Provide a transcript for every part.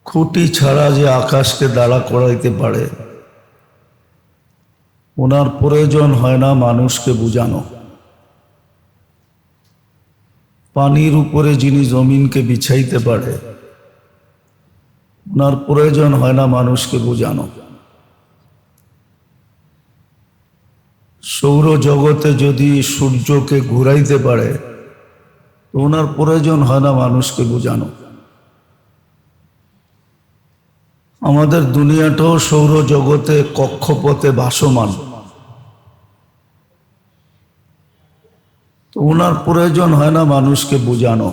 খুঁটি ছাড়া যে আকাশকে দাঁড়া করাইতে পারে, ওনার প্রয়োজন হয় না মানুষকে বুঝানো। পানির উপরে যিনি জমিনকে বিছাইতে পারে, ওনার প্রয়োজন হয় না মানুষকে বুঝানো। সৌরজগতে যদি সূর্যকে ঘুরাইতে পারে, তো ওনার প্রয়োজন হয় না মানুষকে বুঝানো। আমাদের দুনিয়াটাও সৌরজগতে কক্ষপথে ভাসমান, তো ওনার প্রয়োজন হয় না মানুষকে বুঝানো।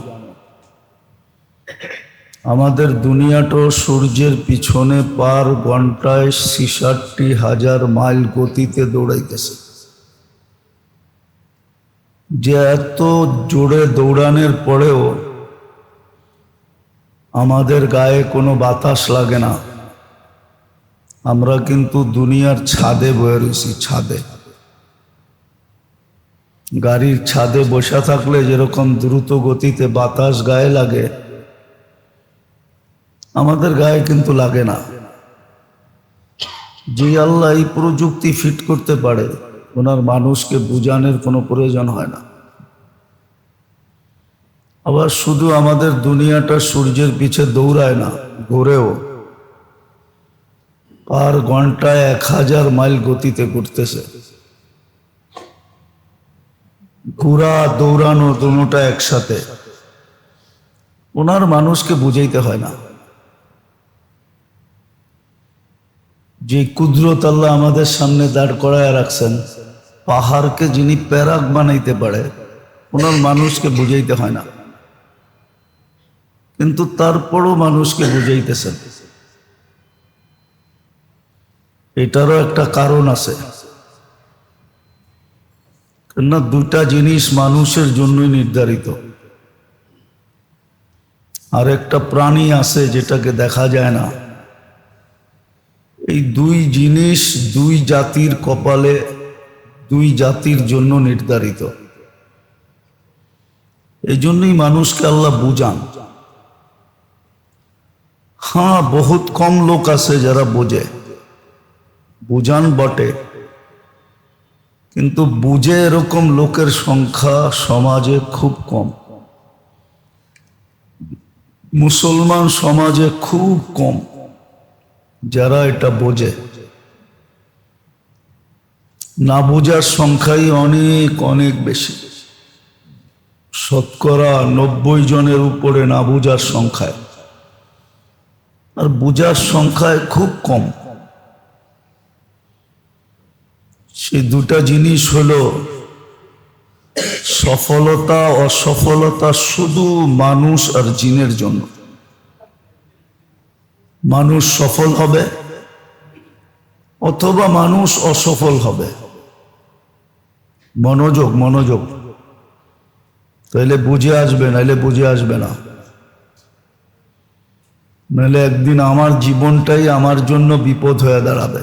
আমাদের দুনিয়াটাও সূর্যের পিছনে পার ঘন্টায় ৬৬,০০০ মাইল গতিতে দৌড়াইতেছে। যে এত জোরে দৌড়ানোর পরেও আমাদের গায়ে কোনো বাতাস লাগে না। আমরা কিন্তু দুনিয়ার ছাদে বয়ে রয়েছি, ছাদে। গাড়ির ছাদে বসে থাকলে যেরকম দ্রুত গতিতে বাতাস গায়ে লাগে, আমাদের গায়ে কিন্তু লাগে না। যে আল্লাহ এই প্রযুক্তি ফিট করতে পারে, ওনার মানুষকে বুঝানোর কোনো প্রয়োজন হয় না। আবার শুধু আমাদের দুনিয়াটা সূর্যের পিছে দৌড়ায় না, ঘুরেও পার ঘন্টায় ১,০০০ মাইল গতিতে ঘুরতেছে। ঘোরা দৌড়ানো দুটোটা একসাথে, ওনার মানুষকে বুঝাইতে হয় না। যে কুদরত আল্লাহ আমাদের সামনে দাঁড় করায় রাখছেন, পাহাড়কে যিনি প্যারাক বানাইতে পারে, ওনার মানুষকে বুঝাইতে হয় না। কিন্তু তারপরও মানুষকে বুঝাইতেছেন। এটারও একটা কারণ আছে, কেননা দুটা জিনিস মানুষের জন্যই নির্ধারিত। আর একটা প্রাণী আছে যেটাকে দেখা যায় না। এই দুই জিনিস দুই জাতির কপালে, দুই জাতির জন্য নির্ধারিত। এই জন্যই মানুষকে আল্লাহ বুঝান। হ্যাঁ, বহুত কম লোক আছে যারা বোঝে, বুঝান বটে, কিন্তু বুঝে এরকম লোকের সংখ্যা সমাজে খুব কম। মুসলমান সমাজে খুব কম যারা এটা বোঝে। না বোঝার সংখ্যাই অনেক অনেক বেশি। শতকরা ৯০ জনের উপরে না বোঝার সংখ্যায়, আর বোঝার সংখ্যায় খুব কম। সেই দুটা জিনিস হলো সফলতা অসফলতা শুধু মানুষ আর জিনের জন্য। মানুষ সফল হবে অথবা মানুষ অসফল হবে। মনোযোগ, মনোযোগ, তাইলে বুঝে আসবে, নাইলে বুঝে আসবে না। নাহলে একদিন আমার জীবনটাই আমার জন্য বিপদ হয়ে দাঁড়াবে।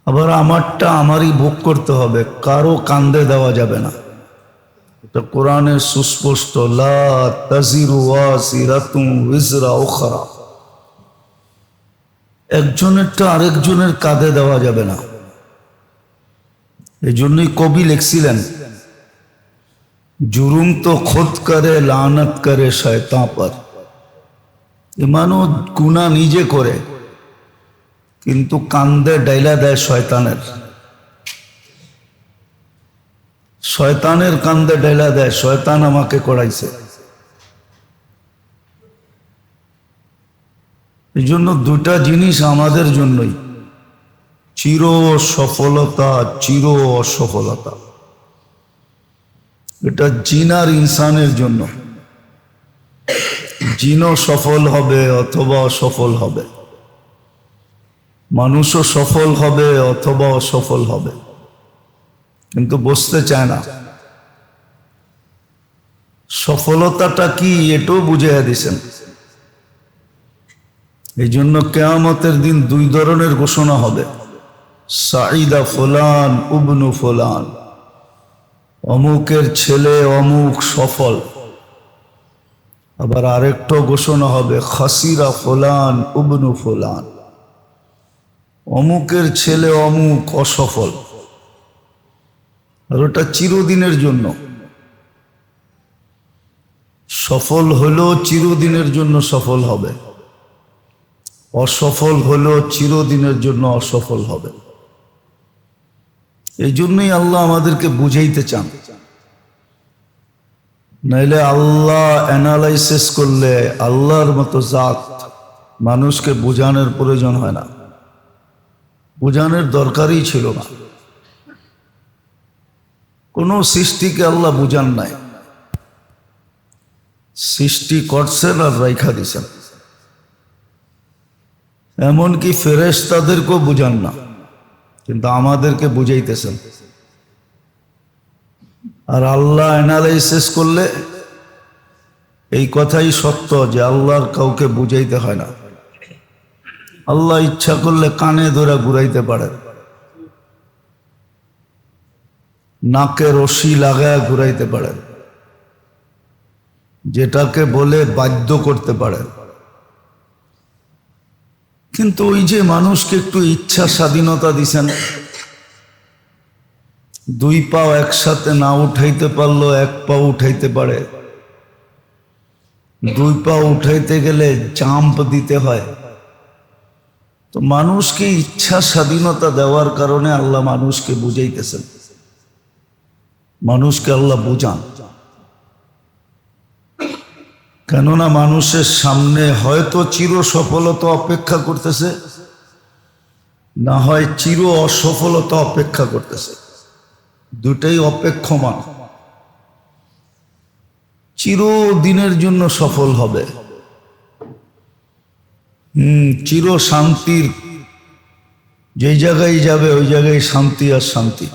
আবার আমারটা আমারই ভোগ করতে হবে, কারো কান্দে দেওয়া যাবে না। এটা কোরআনের সুস্পষ্ট, লা তাজিরু ওয়াজিরাতুন উযরা উখরা। একজনেরটা আরেকজনের কাঁধে দেওয়া যাবে না। এই জন্যই কবি লিখছিলেন, जुर्म तो खुद करे लानत करे शैतान पर। ইমানও গুনাহ নিজে করে, কিন্তু কান্দে ডাইলা দেয় শয়তানের। শয়তানের কান্দে ডাইলা দেয়, শয়তান আমাকে করাইছে। এই জন্য দুটা জিনিস আমাদের জন্যই, চির সফলতা, চির অসফলতা। এটা জিন আর ইনসানের জন্য। জিনও সফল হবে অথবা অসফল হবে, মানুষও সফল হবে অথবা অসফল হবে, কিন্তু বুঝতে চায় না। সফলতাটা কি এটাও বুঝিয়ে দিছেন। এই জন্য কিয়ামতের দিন দুই ধরনের ঘোষণা হবে, সাঈদা ফুলান ইবনু ফুলান, অমুকের ছেলে অমুক সফল, আবার আরেকটা ঘোষণা হবে, খাসিরা ফুলান ইবনু ফুলান, অমুকের ছেলে অমুক অসফল। আর ওটা চিরদিনের জন্য। সফল হলেও চিরদিনের জন্য সফল হবে, অসফল হলেও চিরদিনের জন্য অসফল হবে। এই জন্যই আল্লাহ আমাদেরকে বুঝাইতে চান। নাইলে আল্লাহ অ্যানালাইসিস করলে আল্লাহর মতো জাত মানুষকে বোঝানোর প্রয়োজন হয় না, বোঝানোর দরকারই ছিল না। কোনো সৃষ্টিকে আল্লাহ বুঝান নাই, সৃষ্টি করছেন আর রাইখা দিছেন। এমনকি ফেরেশতাদেরকেও বুঝান না, কিন্তু আমাদেরকে বুঝাইতেছেন। আর আল্লাহ অ্যানালাইসিস করলে এই কথাই সত্য যে আল্লাহর কাউকে বুঝাইতে হয় না। আল্লাহ ইচ্ছা করলে কানে ধরে ঘুরাইতে পারে, নাকে রশি লাগায় ঘুরাইতে পারে, যেটাকে বলে বাধ্য করতে পারে। কিন্তু ওই যে মানুষকে একটু ইচ্ছা স্বাধীনতা দিছেন, দুই পাও একসাথে না উঠাইতে পারলো এক পাও উঠাইতে পারে, দুই পা উঠাইতে গেলে জাম্প দিতে হয়। তো মানুষকে ইচ্ছা স্বাধীনতা দেওয়ার কারণে আল্লাহ মানুষকে বুঝাইতেছেন, মানুষকে আল্লাহ বুঝান। কেননা মানুষের সামনে হয়তো চির সফলতা অপেক্ষা করতেছে, না হয় চির অসফলতা অপেক্ষা করতেছে। দুটাই অপেক্ষমান। চিরদিনের জন্য সফল হবে, চির শান্তির যেই জায়গায় যাবে ওই জায়গায় শান্তি আর শান্তি।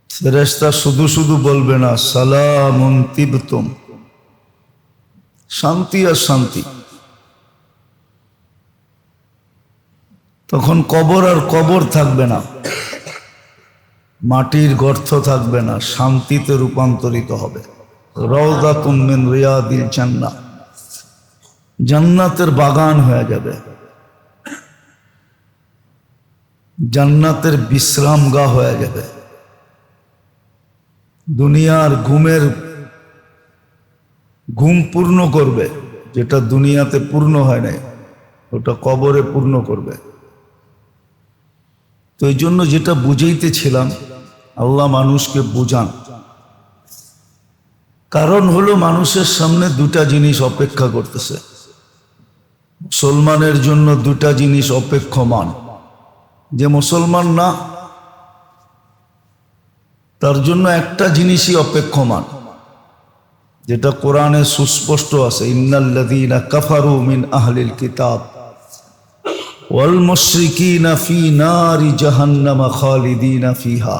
ফেরেশতা শুধু শুধু বলবে না সালামুন তিবতুম, শান্তি আর শান্তি। তখন কবর আর কবর থাকবে না, মাটির গর্ত থাকবে না, শান্তিতে রূপান্তরিত হবে। রাউদাতুম মিন রিয়াদিল জান্নাহ, জান্নাতের বাগান হয়ে যাবে, জান্নাতের বিশ্রামগাহ হয়ে যাবে। দুনিয়ার ঘুম পূর্ণ করবে, যেটা দুনিয়াতে পূর্ণ হয় নাই ওটা কবরে পূর্ণ করবে। তো এই জন্য যেটা বুঝাইতেছিলাম, আল্লাহ মানুষকে বুঝান। কারণ হলো মানুষের সামনে দুটা জিনিস অপেক্ষা করতেছে। মুসলমানের জন্য দুটা জিনিস অপেক্ষমান। যে মুসলমান না তার জন্য একটা জিনিসই অপেক্ষমান, যেটা কোরআনে সুস্পষ্ট আছে, ইন্নাল্লাযীনা কাফারু মিন আহলিল কিতাব ওয়াল মুশরিকিনা ফি নারি জাহান্নাম খালিদিনা ফিহা।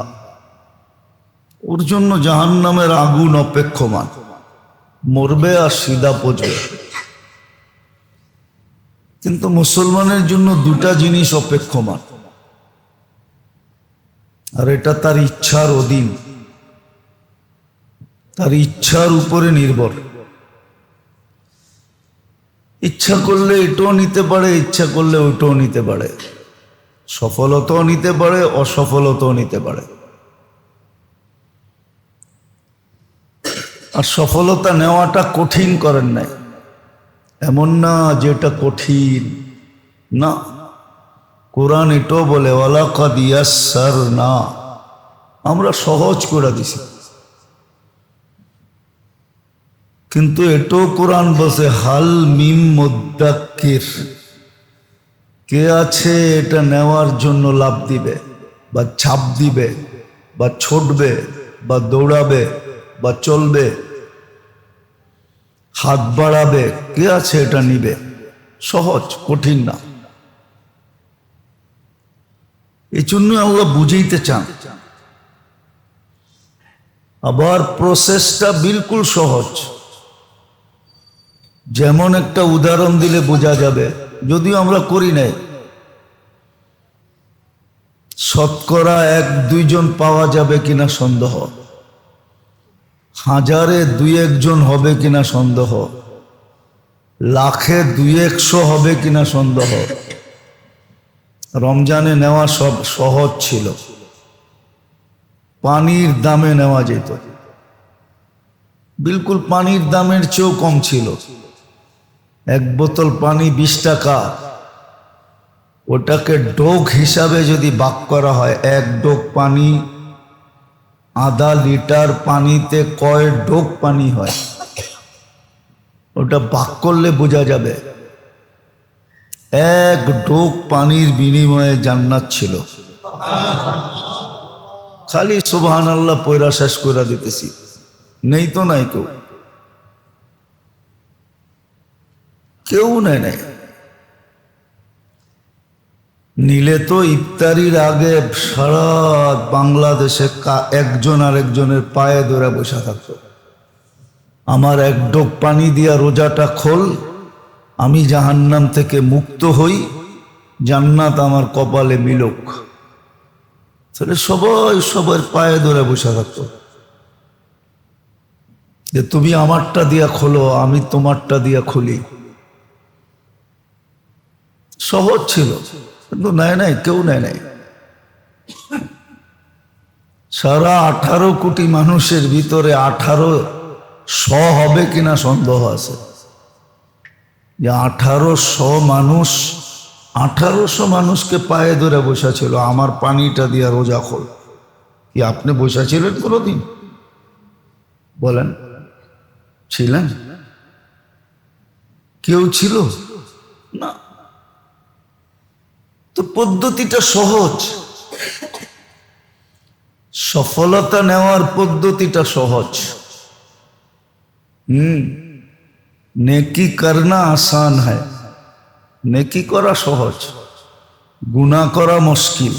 ওর জন্য জাহান্নামের আগুন অপেক্ষমান, মরবে আর সিধা পচবে। কিন্তু মুসলমানের জন্য দুটা জিনিস অপেক্ষমান, আর এটা তার ইচ্ছার অধীন, তার ইচ্ছার উপরে নির্ভর। ইচ্ছা করলে এটাও নিতে পারে, ইচ্ছা করলে ওইটাও নিতে পারে, সফলতাও নিতে পারে, অসফলতাও নিতে পারে। আর সফলতা নেওয়াটা কঠিন করেন নাই, এমন না যে এটা কঠিন না। কোরআন এটাও বলে ওয়ালাকাদ ইয়াসসারনা, আমরা সহজ করে দিছি। কিন্তু এটাও কোরআন বলছে হাল মিম মুদ্দাক্কির, কে আছে এটা নেওয়ার জন্য লাভ দিবে বা ছাপ দিবে বা ছুটবে বা দৌড়াবে বা চলবে, হাত বাড়াবে, কে আছে এটা নিবে? সহজ, কঠিন না। এই জন্য আল্লাহ বুঝাইতে চান। আবার প্রসেসটা বিলকুল সহজ। যেমন একটা উদাহরণ দিলে বোঝা যাবে, যদিও আমরা করি নাই। শতকরা 1-2 জন পাওয়া যাবে কিনা সন্দেহ। হাজারে 2-1 হবে কিনা সন্দেহ, লাখে 2-1 হবে কিনা সন্দেহ। রমজানে নেওয়া সব সহজ ছিল, পানির দামে নেওয়া যেত, বিলকুল পানির দামের চেয়েও কম ছিল। 1 বোতল পানি 20 টাকা, ওটাকে ডোক হিসাবে যদি ভাগ করা হয়, 1 ডোক পানি, আধা লিটার পানিতে কয় ডোক পানি হয়, ওটা ভাগ করলে বোঝা যাবে। 1 ডোক পানির বিনিময়ে জান্নাত ছিল। খালি সুবহানাল্লাহ পয়রা শেষ করে দিতেছি, নেই তো নাই, কেউ নেয় নাই। নিলে তো ইফতারির আগে সারা বাংলাদেশে একজন আরেকজনের পায়ে ধরে বসে থাকতো, আমার 1 ডোক পানি দিয়া রোজাটা খোল, আমি জাহান্নাম থেকে মুক্ত হই, জান্নাত আমার কপালে মিলুক। তাহলে সবাই সবার পায়ে ধরে বসে থাকতো যে তুমি আমারটা দিয়া খোলো, আমি তোমারটা দিয়া খুলি। সহজ ছিল, কিন্তু নেয় নাই, কেউ নেয় নাই। সারা 18 কোটি মানুষের ভিতরে 1800 হবে কিনা সন্দেহ আছে, যে 1800 মানুষকে পায়ে ধরে বসেছিল, আমার পানিটা দিয়া রোজা খোল। কি আপনি বসেছিলেন কোনোদিন? বলেন, ছিলেন? কেউ ছিল না। তো পদ্ধতিটা সহজ, সফলতা নেওয়ার পদ্ধতিটা সহজ। নেকি করনা আসান হয়, নেকি করা সহজ, গুনাহ করা মুশকিল।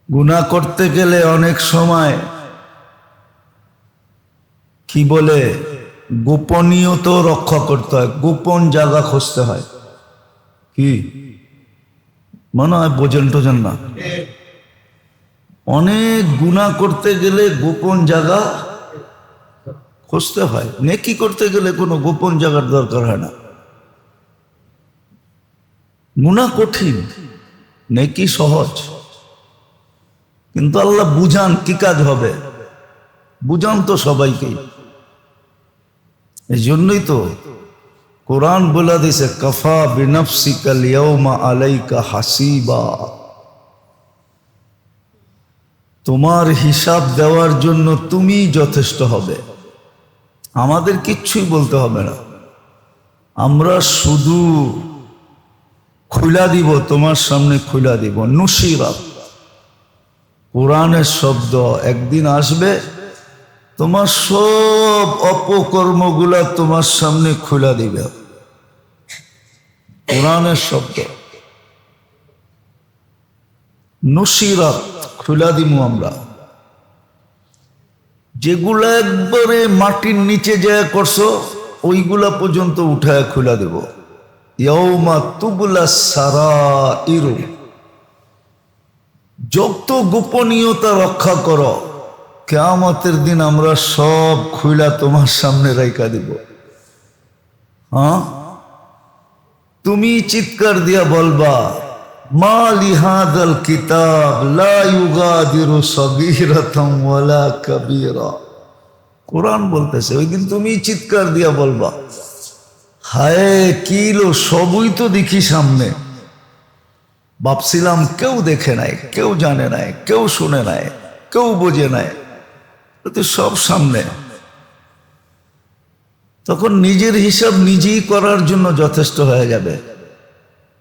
গুনাহ করতে গেলে অনেক সময় কি বলে, গোপনীয়তা রক্ষা করতে হয়, গোপন জায়গা খুঁজতে হয়। কি মনে হয় বোঝেন টোঝেন না? অনেক গুনাহ করতে গেলে গোপন জায়গা খুঁজতে হয়, নেকি করতে গেলে কোনো গোপন জায়গার দরকার হয় না। গুনাহ কঠিন, নেকি সহজ। কিন্তু আল্লাহ বুঝান কি কাজ হবে, বুঝান তো সবাইকে। এই জন্যই তো কোরআন বলে দিছে, কাফা বিনফসিকাল ইয়াউমা আলাইকা হাসিবা, তোমার হিসাব দেওয়ার জন্য তুমি যথেষ্ট হবে, আমাদের কিচ্ছুই বলতে হবে না। আমরা শুধু খুলা দিব, তোমার সামনে খুলা দিব। নুসিরাত কোরআনের শব্দ, একদিন আসবে তোমার সব অপকর্মগুলা তোমার সামনে খুলা দিবে, কোরআনের শব্দ। নুসিরাত খুলা দিব আমরা, যেগুলা একবারে মাটির নিচে যায় করছো, ওইগুলা পর্যন্ত উঠায় খুলা দেব। ইয়াউমা তুবলা সারাইরু, যত গোপনীয়তা রক্ষা করো, কিয়ামতের দিন আমরা সব খুলা তোমার সামনে রাইখা দিব। হ্যাঁ, তুমি চিৎকার দিয়া বলবা, মা লিহাদাল কিতাব লা ইউগাদিরু সগীরাতাম ওয়ালা কাবীরা। কোরআন বলতেছে, ওই দিন তুমি চিৎকার দিয়া বলবা, হায় কি লো, সবই তো দেখি সামনে, ভাবছিলাম কেউ দেখে নাই, কেউ জানে নাই, কেউ শুনে নাই, কেউ বোঝে নাই, তো সব সামনে। তখন নিজের হিসাব নিজেই করার জন্য যথেষ্ট হয়ে যাবে,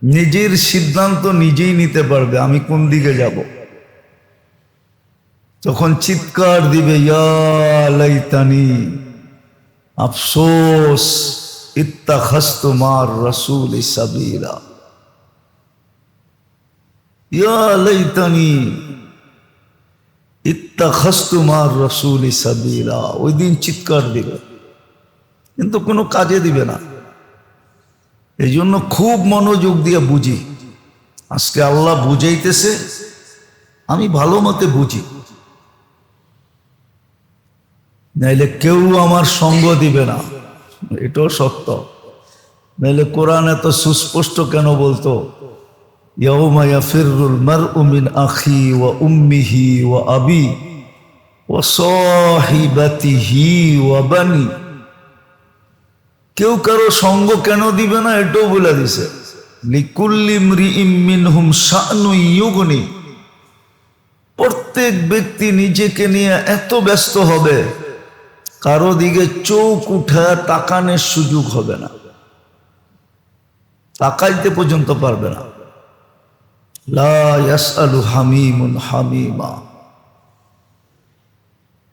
নিজের সিদ্ধান্ত নিজেই নিতে পারবে আমি কোন দিকে যাব। তখন চিৎকার দিবে, ইয়া লাইতানি আফসোস ইত্তাখাযতু মার রাসূল সাবিলা, ইয়া লাইতানি ইত্তাখাযতু মার রাসূল সাবিলা। ওই দিন চিৎকার দিবে, কিন্তু কোনো কাজে দিবে না। এই জন্য খুব মনোযোগ দিয়ে বুঝি। আজকে আল্লাহ বুঝাইতেছে, আমি ভালো মতে বুঝি। নাইলে কেউ আমার সঙ্গ দিবে না, এটাও সত্য। নাইলে কোরআন এত সুস্পষ্ট কেন বলতো ইয়াউমা ইয়াফিরুল মারউ মিন আখি ওয়া উম্মিহি ওয়া আবি ওয়া সাহিবাতিহি ওয়া বানি। কেউ কারো সঙ্গ কেন দিবে না এটাও বলে দিছে। লিকুল্লি ইমরিইম মিনহুম শা'নুন ইউগনি। প্রত্যেক ব্যক্তি নিজেকে নিয়ে এত ব্যস্ত হবে, কারো দিকে চোখ উঠা তাকানোর সুযোগ হবে না, তাকাইতে পর্যন্ত পারবে না। লা ইয়াসআলু হামিমুন হামিমা।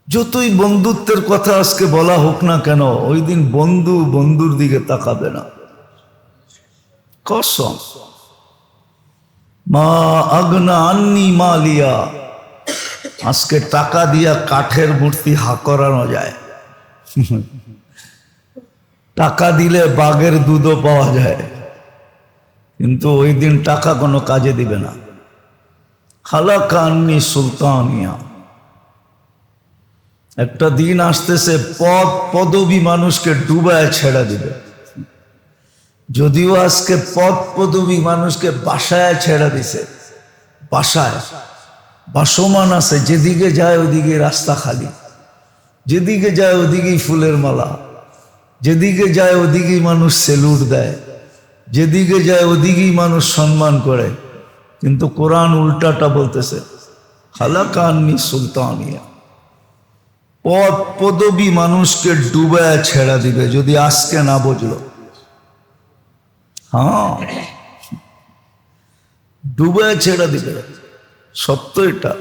যতই বন্ধুত্বের কথা আজকে বলা হোক না কেন, ওই দিন বন্ধু বন্ধুর দিকে তাকাবে না। কসম। মা আগনা আন্নি মালিয়া। আজকে টাকা দিয়া কাঠের মূর্তি হা করানো যায়, টাকা দিলে বাঘের দুধও পাওয়া যায়, কিন্তু ওই দিন টাকা কোনো কাজে দিবে না। খালাকা আন্নি সুলতানিয়া। একটা দিন আসতেছে পদ পদবী মানুষকে ডুবায় ছেড়ে দিবে। যদিও আজকে পদ পদবী মানুষকে বাসায় ছেড়ে দিছে, বাসায় বাসমান আছে, যেদিকে যায় ওদিকে রাস্তা খালি, যেদিকে যায় ওদিকেই ফুলের মালা, যেদিকে যায় ওদিকেই মানুষ সেলুট দেয়, যেদিকে যায় ওদিকেই মানুষ সম্মান করে। কিন্তু কোরআন উল্টাটা বলতেছে, খালাকা আন্নি সুলতানিয়া। পদ পদবী মানুষকে ডুবায় ছেড়া দিবে, যদি আজকে না বুঝলো। হ্যাঁ, ডুবায় ছেড়া দিবে, সত্য এটা।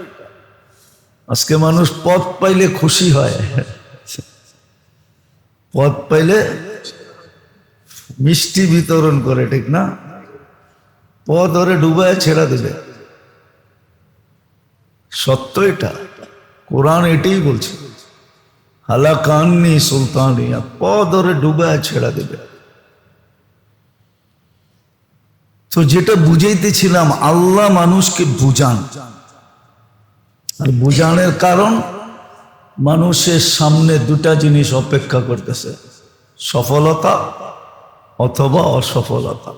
আজকে মানুষ পদ পাইলে খুশি হয়, পদ পাইলে মিষ্টি বিতরণ করে, ঠিক না? পদ ওরে ডুবায় ছেড়া দিবে, সত্য এটা। কোরআন এটাই বলছে, হালাকা আন্নি সুলতানিয়া। পদ ওরে ডুবায় ছেড়া দিবে। তো যেটা বুঝাইতেছিলাম, আল্লাহ মানুষকে বুঝান, আর বুঝানোর কারণ মানুষের সামনে দুটা জিনিস অপেক্ষা করতেছে, সফলতা অথবা অসফলতা।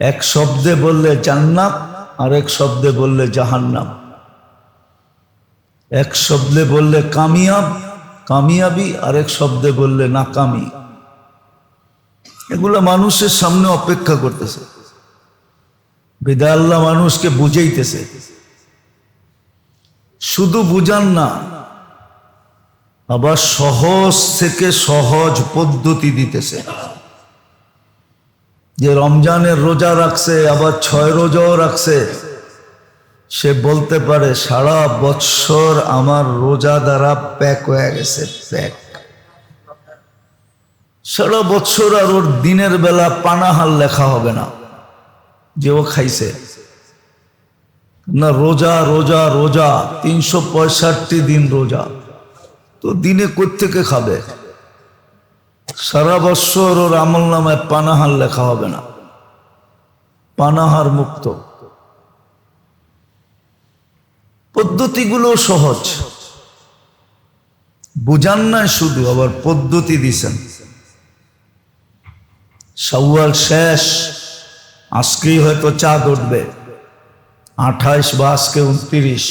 এক শব্দে বললে জান্নাত, আর এক শব্দে বললে জাহান্নাম। এক শব্দে বললে কামিয়াবি, আর এক শব্দে বললে নাকামি। এগুলো মানুষের সামনে অপেক্ষা করতেছে, বিদায় আল্লাহ মানুষকে বুঝাইতেছে। শুধু বুঝান না, আবার সহজ থেকে সহজ পদ্ধতি দিতেছে। যে রমজানের রোজা রাখছে, আবার 6 রোজাও রাখছে, সে বলতে পারে সারা বৎসর আমার রোজা দ্বারা প্যাক হয়ে গেছে, প্যাক। সারা বৎসর আর ওর দিনের বেলা পানাহার লেখা হবে না যে ও খাইছে না। রোজা রোজা রোজা, 365 দিন রোজা, তো দিনে কোত্থেকে খাবে? সারা বৎসর ওর আমল নামায় পানাহার লেখা হবে না, পানাহার মুক্ত। পদ্ধতিগুলো সহজ, বুঝান না শুধু, আবার পদ্ধতি দিছেন। শাওয়াল শেষ, আজকেই হয়তো চাঁদ উঠবে, 28 বা আজকে 29।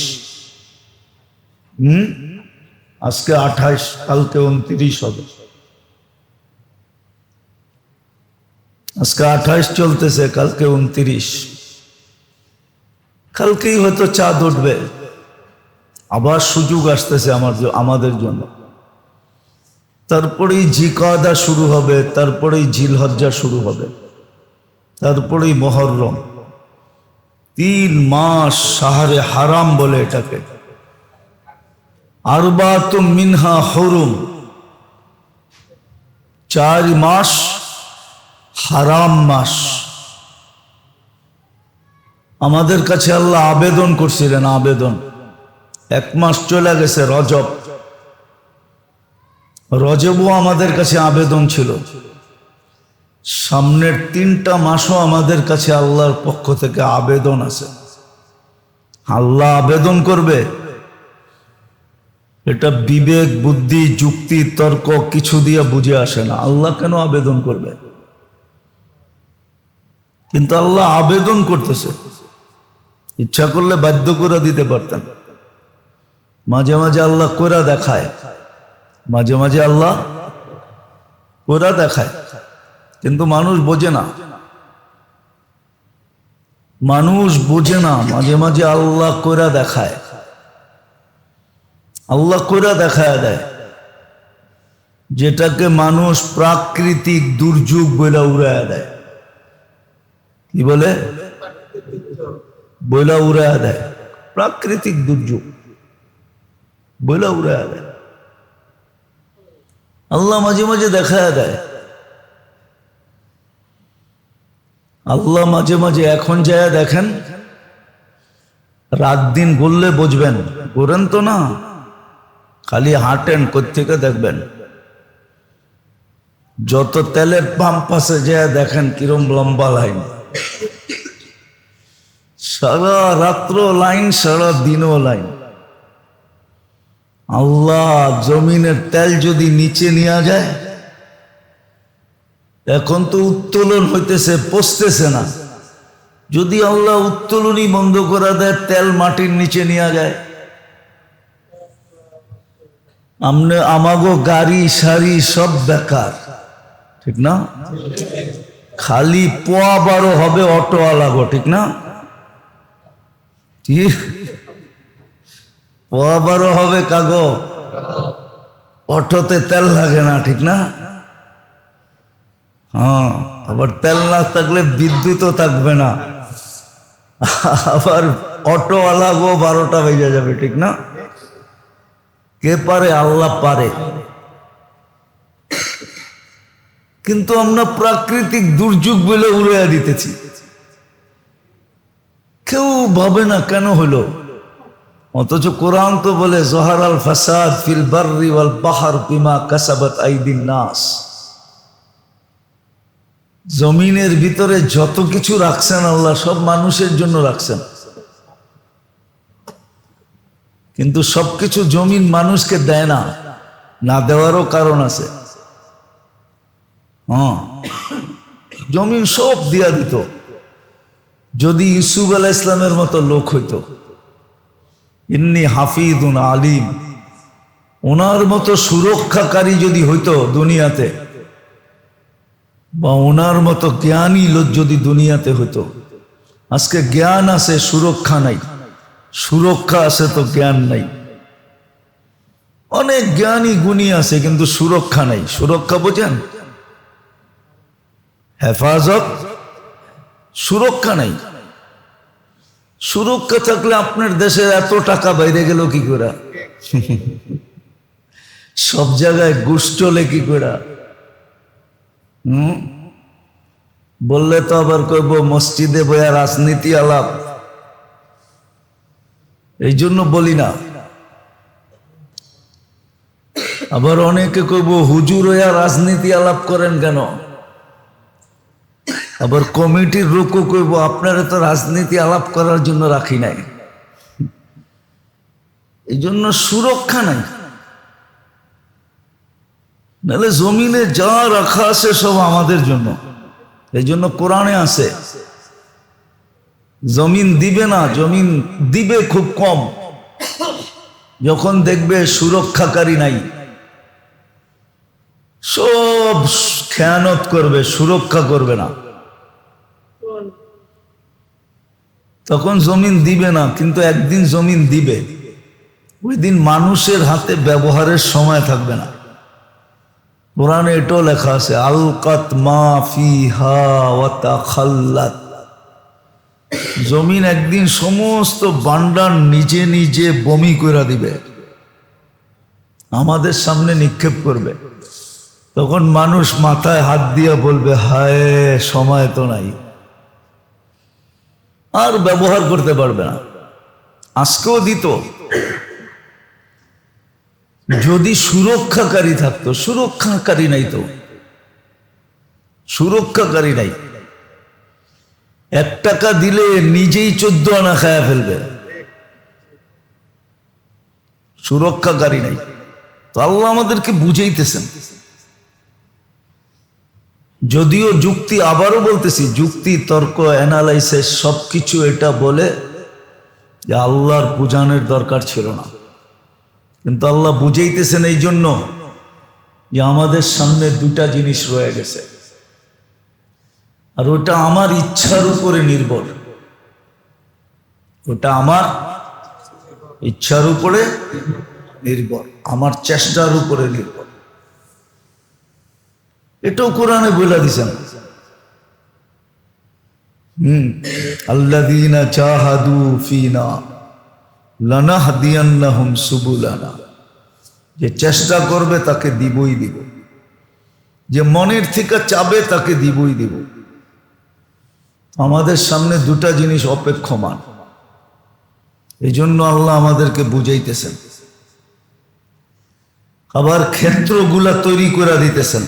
আজকে 28, কালকে 29 হবে। আজকে 28 চলতেছে, কালকে 29। কালকেই হয়তো চাঁদ উঠবে। আবার সুযোগ আসতেছে আমাদের জন্য। তারপরেই জিকাদা শুরু হবে, তারপরেই জিলহজ্জা শুরু হবে, তারপরেই মুহররম। 3 মাস শাহরে হারাম বলে এটাকে। আরবাতুম মিনহা হুরুম, 4 মাস হারাম মাস। আমাদের কাছে আল্লাহ আবেদন করছিলেন, আবেদন। 1 মাস চলে গেছে, রজব। রজবও আমাদের কাছে আবেদন ছিল। সামনের 3টা মাসও আমাদের কাছে আল্লাহর পক্ষ থেকে আবেদন আছে। আল্লাহ আবেদন করবে, এটা বিবেক, বুদ্ধি, যুক্তি, তর্ক কিছু দিয়ে বুঝে আসে না। আল্লাহ কেন আবেদন করবে? কিন্তু আল্লাহ আবেদন করতেছে। ইচ্ছা করলে বাধ্য করে দিতে পারতেন। মাঝে মাঝে আল্লাহ কইরা দেখায়, মাঝে মাঝে আল্লাহ কইরা দেখায়, কিন্তু মানুষ বোঝে না। মানুষ বোঝে না। মাঝে মাঝে আল্লাহ কইরা দেখায়, আল্লাহ কইরা দেখায় দেয়, যেটাকে মানুষ প্রাকৃতিক দুর্যোগ বইলা উড়াইয়া দেয়। কি বলে? বইলা উড়াইয়া দেয়। প্রাকৃতিক দুর্যোগ বইলা উড়াইয়া দেয়। আল্লাহ মাঝে মাঝে দেখায় দেয়। আল্লাহ মাঝে মাঝে এখন যায় দেখেন, রাত দিন বললে বুঝবেন, করেন তো না, খালি হাঁটেন, কোত্থেকে দেখবেন। যত তেলের পাম্প পাশে যায় দেখেন কিরম লম্বা লাইন, সারা রাত্র লাইন, সারা দিনও লাইন। আল্লাহ জমিনের তেল যদি নিচে নেওয়া যায়, এখন তো উত্তোলন হইতেছে, পচতেছে না। যদি আল্লাহ উত্তোলনই বন্ধ করে দেয়, তেল মাটির নিচে নেওয়া যায়, আমাগো গাড়ি সারি সব বেকার, ঠিক না? খালি পোয়া বারো হবে অটোওয়ালাগো, ঠিক না? ঠিক, পোয়া বারো হবে কাগো, অটোতে তেল লাগে না, ঠিক না? হ্যাঁ, আবার তেল না থাকলে বিদ্যুৎও থাকবে না, আবার অটোওয়ালা গো 12টা বেজে যাবে, ঠিক না? কে পারে? আল্লাহ পারে। কিন্তু আমরা প্রাকৃতিক দুর্যোগ বলে উড়াইয়া দিতেছি। কেউ ভাবে না কেন হলো। অথচ কোরআন তো বলে জহারাল ফাসাদ ফিল বাররি ওয়াল বাহর বিমা কাসাবাত আইদিন নাস। জমিনের ভিতরে যত কিছু রাখছেন আল্লাহ, সব মানুষের জন্য রাখছেন। কিন্তু সবকিছু জমিন মানুষকে দেয় না, না দেওয়ারও কারণ আছে। হ্যাঁ, জমিন সব দিয়া দিত যদি ইউসুফ আলাইহিস সালামের মতো লোক হইতো। ইন্নী হাফিজুন আলিম, ওনার মতো সুরক্ষাকারী যদি হইতো দুনিয়াতে, বা ওনার মতো জ্ঞানী লোক যদি দুনিয়াতে হইতো। আজকে জ্ঞান আছে, সুরক্ষা নাই। সুরক্ষা আছে তো জ্ঞান নাই। অনেক জ্ঞানী গুণী আছে কিন্তু সুরক্ষা নাই। সুরক্ষা বোঝেন? হেফাজত, সুরক্ষা নাই। সুরক্ষা থাকলে আপনার দেশে এত টাকা বাইরে গেল কি করে? সব জায়গায় ঘুষ চলে কি করে? বললে তো আবার কইব মসজিদে বইয়া রাজনীতি আলাপ, এই জন্য বলি না। আবার অনেকে কইব হুজুর হইয়া রাজনীতি আলাপ করেন কেন? আবার কমিটির লোকও কইব আপনারা তো রাজনীতি আলাপ করার জন্য রাখি নাই। এই জন্য সুরক্ষা নাই। নাহলে জমিনে যা রাখা আছে সব আমাদের জন্য। এই জন্য কোরআনে আছে জমিন দিবে না, জমিন দিবে খুব কম যখন দেখবে সুরক্ষাকারী নাই। সব খেয়ানত করবে, সুরক্ষা করবে না, তখন জমিন দিবে না। কিন্তু একদিন জমিন দিবে, ওই দিন মানুষের হাতে ব্যবহারের সময় থাকবে না। কোরআনে এটাও লেখা আছে আলকাত মা ফিহা ওয়া তাখাল্লাত। জমিন একদিন সমস্ত বান্ডার নিজে নিজে বমি করে দিবে, আমাদের সামনে নিক্ষেপ করবে। তখন মানুষ মাথায় হাত দিয়া বলবে হায় সময় তো নাই, আর ব্যবহার করতে পারবে না। আজকেও দিত যদি সুরক্ষাকারী থাকতো, সুরক্ষাকারী নাই তো, সুরক্ষাকারী নাই। 1 টাকা দিলে নিজেই 14 আনা খায়া ফেলবে। সুরক্ষাকারী নাই। তো আল্লাহ আমাদেরকে বুঝাইতেছেন, যদিও যুক্তি, আবারও বলতেছি, যুক্তি, তর্ক, অ্যানালাইসিস সবকিছু এটা বলে যে আল্লাহর বুঝানোর দরকার ছিল না, কিন্তু আল্লাহ বুঝাইতেছেন এই জন্য যে আমাদের সামনে দুটা জিনিস রয়ে গেছে, আর ওটা আমার ইচ্ছার উপরে নির্ভর, ওটা আমার ইচ্ছার উপরে নির্ভর, আমার চেষ্টার উপরে নির্ভর। এটাও কোরআনে বলে দিছেন, আল্লাযীনা জাহাদু ফীনা লানাহদিয়ান্নাহুম সুবুলানা, যে চেষ্টা করবে তাকে দিবই দিব, যে মনের থেকে চাবে তাকে দিবই দিব। আমাদের সামনে দুটা জিনিস অপেক্ষমান, এই জন্য আল্লাহ আমাদেরকে বুঝাইতেছেন, আবার ক্ষেত্রগুলা তৈরি করে দিতেছেন,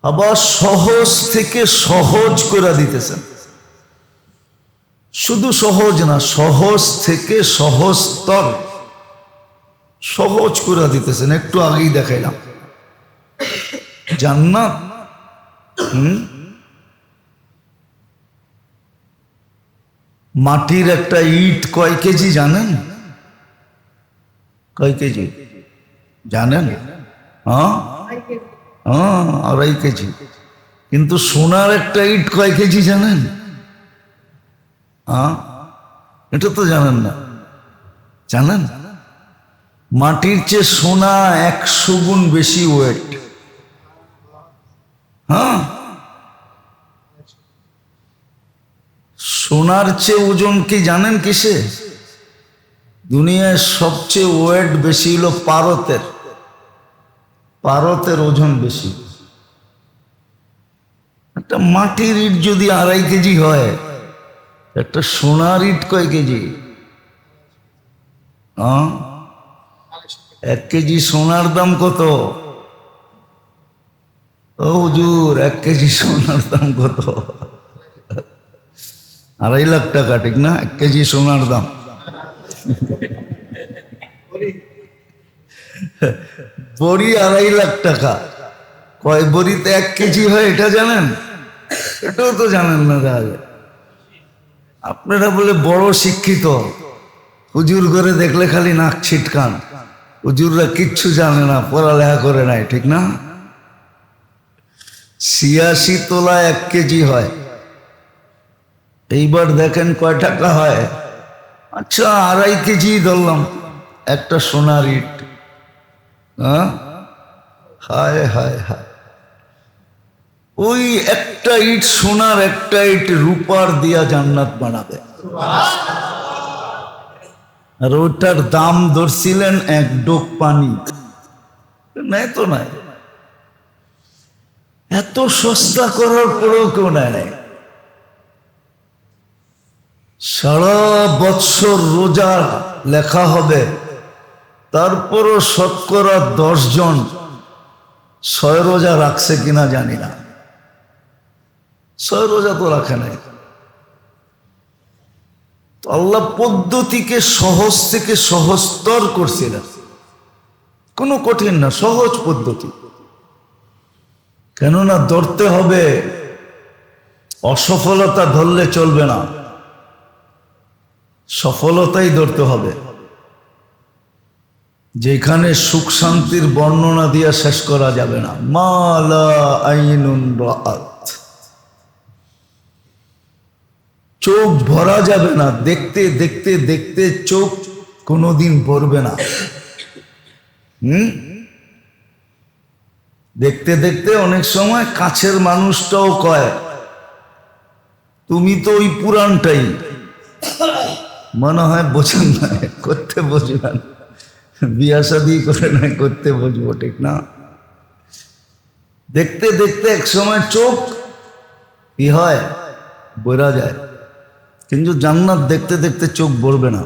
আবার সহজ থেকে সহজ করে দিতেছেন। শুধু সহজ না, সহজ থেকে সহজতর সহজ করে দিতেছেন। একটু আগেই দেখাইলাম জান্নাত, মাটির একটা ইট কয় কেজি জানেন? কয় কেজি জানেন? হ্যাঁ, 2.5 কেজি। কিন্তু সোনার একটা ইট কয় কেজি জানেন? এটা তো জানেন না। জানেন মাটির চেয়ে সোনা 100 গুণ বেশি ওয়েট। হ্যাঁ, সোনার চেয়ে ওজন কি জানেন কিসে? দুনিয়ায় সবচেয়ে ওয়েট বেশি হলো পারতের। পারতের ওজন বেশি। একটা মাটির ইট যদি 2.5 কেজি হয়, একটা সোনার ইট কয় কেজি? 1 কেজি সোনার দাম কত? ও হুজুর, 1 কেজি সোনার দাম কত? 2.5 লাখ টাকা, ঠিক না? 1 কেজি সোনার দাম। বড়ি 2.5 লাখ টাকা। কয় বড়িতে 1 কেজি হয় এটা জানেন? এটাও তো জানেন না। তাহলে আপনারা বলে বড় শিক্ষিত, হুজুর করে দেখলে খালি নাক ছিটকান। হুজুররা কিচ্ছু জানে না, পড়ালেখা করে নাই, ঠিক না? 86 তোলা 1 কেজি হয়। এইবার দেখেন কয় টাকা হয়। আচ্ছা, 2.5 কেজি ধরলাম একটা সোনার ইট। হায় হায় হায়, ওই একটা ইট সোনার, একটা ইট রূপার দিয়া জান্নাত বানাবে। আর ওটার দাম ধরছিলেন 1 ডোক পানি। নাই তো নাই, এত সস্তা করার পরেও কেউ নেয় নাই। সারা বৎসর রোজা লেখা হবে, তারপরও শতকরা 10 জন 6 রোজা রাখছে কিনা জানি না। 6 রোজা তো রাখে নাই। আল্লাহ পদ্ধতিকে সহজ থেকে সহজতর করছিলেন, কোনো কঠিন না, সহজ পদ্ধতি। কেননা ধরতে হবে, অসফলতা ধরলে চলবে না, সফলতাই ধরতে হবে। যেখানে সুখ শান্তির বর্ণনা দিয়া শেষ করা যাবে না। মালা আইনুন রাআত, চোখ ভরা যাবে না, দেখতে দেখতে দেখতে চোখ কোনোদিন ভরবে না। দেখতে দেখতে অনেক সময় কাছের মানুষটাও কয়, তুমি তো ওই পুরানটাই। মনে হয় বোঝেন না, করতে বুঝবেন, বিয়া শাদী করে নাই, করতে বুঝবো, ঠিক না? দেখতে দেখতে এক সময় চোখ কি হয়, বোঝা যায়। কিন্তু জান্নাত দেখতে দেখতে চোখ ভরবে না।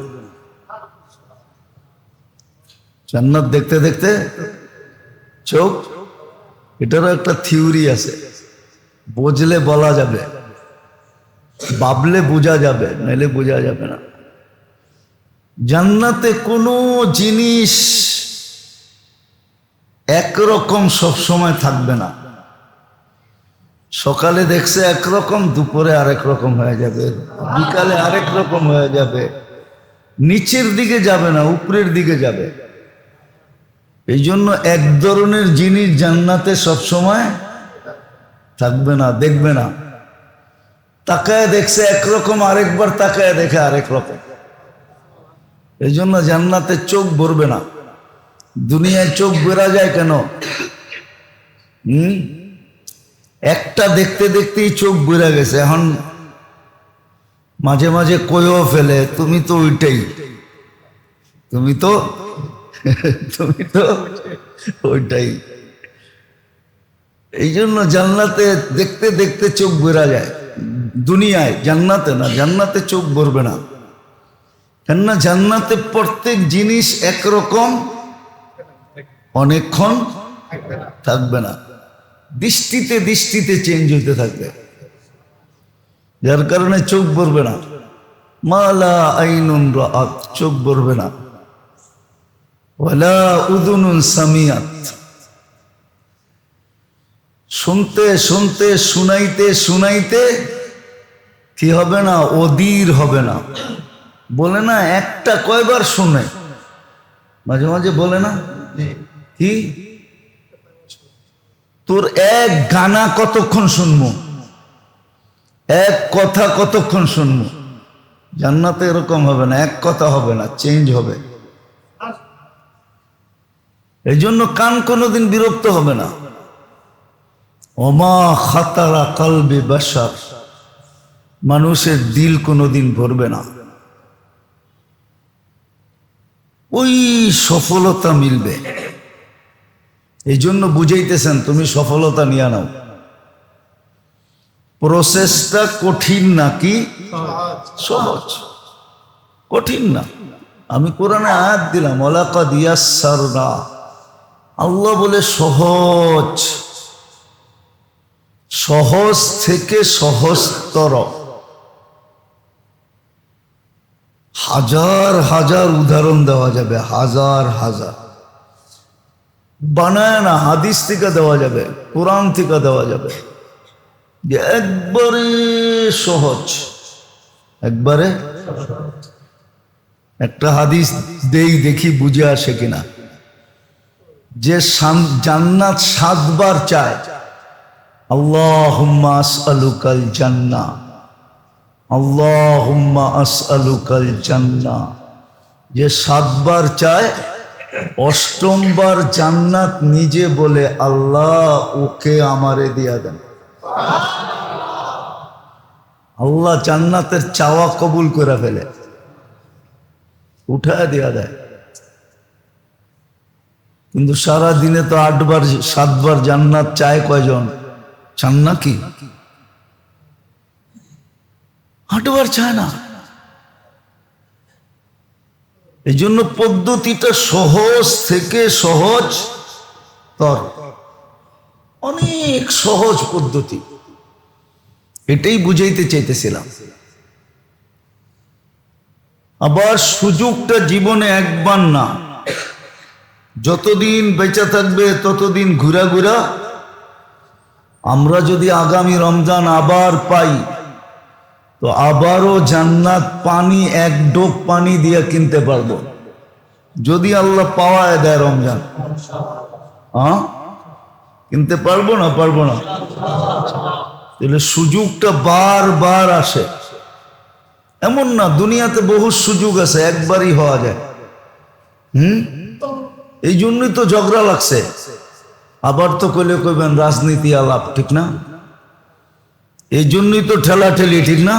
জান্নাত দেখতে দেখতে চোখ, এটারও একটা থিওরি আছে। বুঝলে বলা যাবে, ভাবলে বোঝা যাবে, নাইলে বোঝা যাবে না। জান্নাতে কোনো জিনিস একরকম সবসময় থাকবে না। সকালে দেখছে একরকম, দুপুরে আরেক রকম হয়ে যাবে, বিকালে আরেক রকম হয়ে যাবে, নিচের দিকে যাবে না, উপরের দিকে যাবে। এই জন্য এক ধরনের জিনিস জান্নাতে সবসময় থাকবে না, দেখবে না। তাকায় দেখছে একরকম, আরেকবার তাকায় দেখে আরেক রকম। এই জন্য জান্নাতে চোখ ভরবে না। দুনিয়ায় চোখ বেরা যায় কেন? একটা দেখতে দেখতেই চোখ বেরা গেছে। এখন মাঝে মাঝে কইও ফেলে, তুমি তো ওইটাই, তুমি তো ওইটাই। এই জন্য জান্নাতে দেখতে দেখতে চোখ বেরা যায়। দুনিয়ায়, জান্নাতে না, জান্নাতে চোখ ভরবে না। কেননা জান্নাতে প্রত্যেক জিনিস একরকম অনেকক্ষণ থাকবে না, দৃষ্টিতে দৃষ্টিতে চেঞ্জ হইতে থাকবে, যার কারণে চোখ ভরবে না। মালা আইনুন রাআত, চোখ ভরবে না। ওয়ালা উযুনুন সামিআত, শুনতে শুনতে, শুনাইতে শুনাইতে কি হবে না? অধীর হবে না। বলে না একটা কয়বার শুনে, মাঝে মাঝে বলে না কি, তোর এক গানা কতক্ষণ শুনবো, এক কথা কতক্ষণ শুনবো। জান্নাতে এরকম হবে না, এক কথা হবে না, চেঞ্জ হবে। এই জন্য কান কোনোদিন বিরক্ত হবে না। ওমা খাতারা কলবে বাশার, মানুষের দিল কোনোদিন ভরবে না। ওই সফলতা মিলবে। এই জন্য বুঝাইতেছেন তুমি সফলতা নিয়ে নাও। প্রসেসটা কঠিন নাকি সহজ? কঠিন না। আমি কোরআনে আয়াত দিলাম, ওয়ালাকাদ ইয়াসসারনা, আল্লাহ বলে সহজ। সহজ থেকে সহজতর হাজার হাজার উদাহরণ দেওয়া যাবে, হাজার হাজার। বানায় না, হাদিস থেকে দেওয়া যাবে, কোরআন থেকে দেওয়া যাবে, যে একবারে সহজ, একবারে। একটা হাদিস দেই, দেখি বুঝে আসে কিনা। যে জান্নাত 7 বার চায়, আল্লাহুম্মা আসআলুকাল জান্নাহ, আল্লাহুম্মা আসআলুকাল জান্নাহ, যে 7 বার চায়, 8ম বার জান্নাত নিজে বলে, আল্লাহ ওকে আমারে দিয়া দেন। আল্লাহ জান্নাতের চাওয়া কবুল করে ফেলে, উঠায় দিয়া দেয়। কিন্তু সারা দিনে তো 8 বার 7 বার জান্নাত চায় কয়জন? চান নাকি? 8 বার চায় না। এই জন্য পদ্ধতিটা সহজ থেকে সহজ তর, অনেক সহজ পদ্ধতি। এটাই বুঝাইতে চাইতেছিলাম। আবার সুযোগটা জীবনে একবার না, যতদিন বেঁচে থাকবে ততদিন ঘুরা ঘুরা। আমরা যদি আগামী রমজান আবার পাই, তো আবারও জান্নাত পানি, 1 ডোব পানি দিয়ে কিনতে পারবো, যদি আল্লাহ পাওয়ায় দেয় রমজান। কিনতে পারবো না? পারবো না। তাহলে সুযোগটা বারবার আসে, এমন না। দুনিয়াতে বহু সুযোগ আছে, একবারই হওয়া যায়। এই জন্যই তো ঝগড়া লাগছে। আবার তো কইলে কইবেন রাজনীতি আলাপ, ঠিক না? এই জন্যই তো ঠেলাঠেলি, ঠিক না?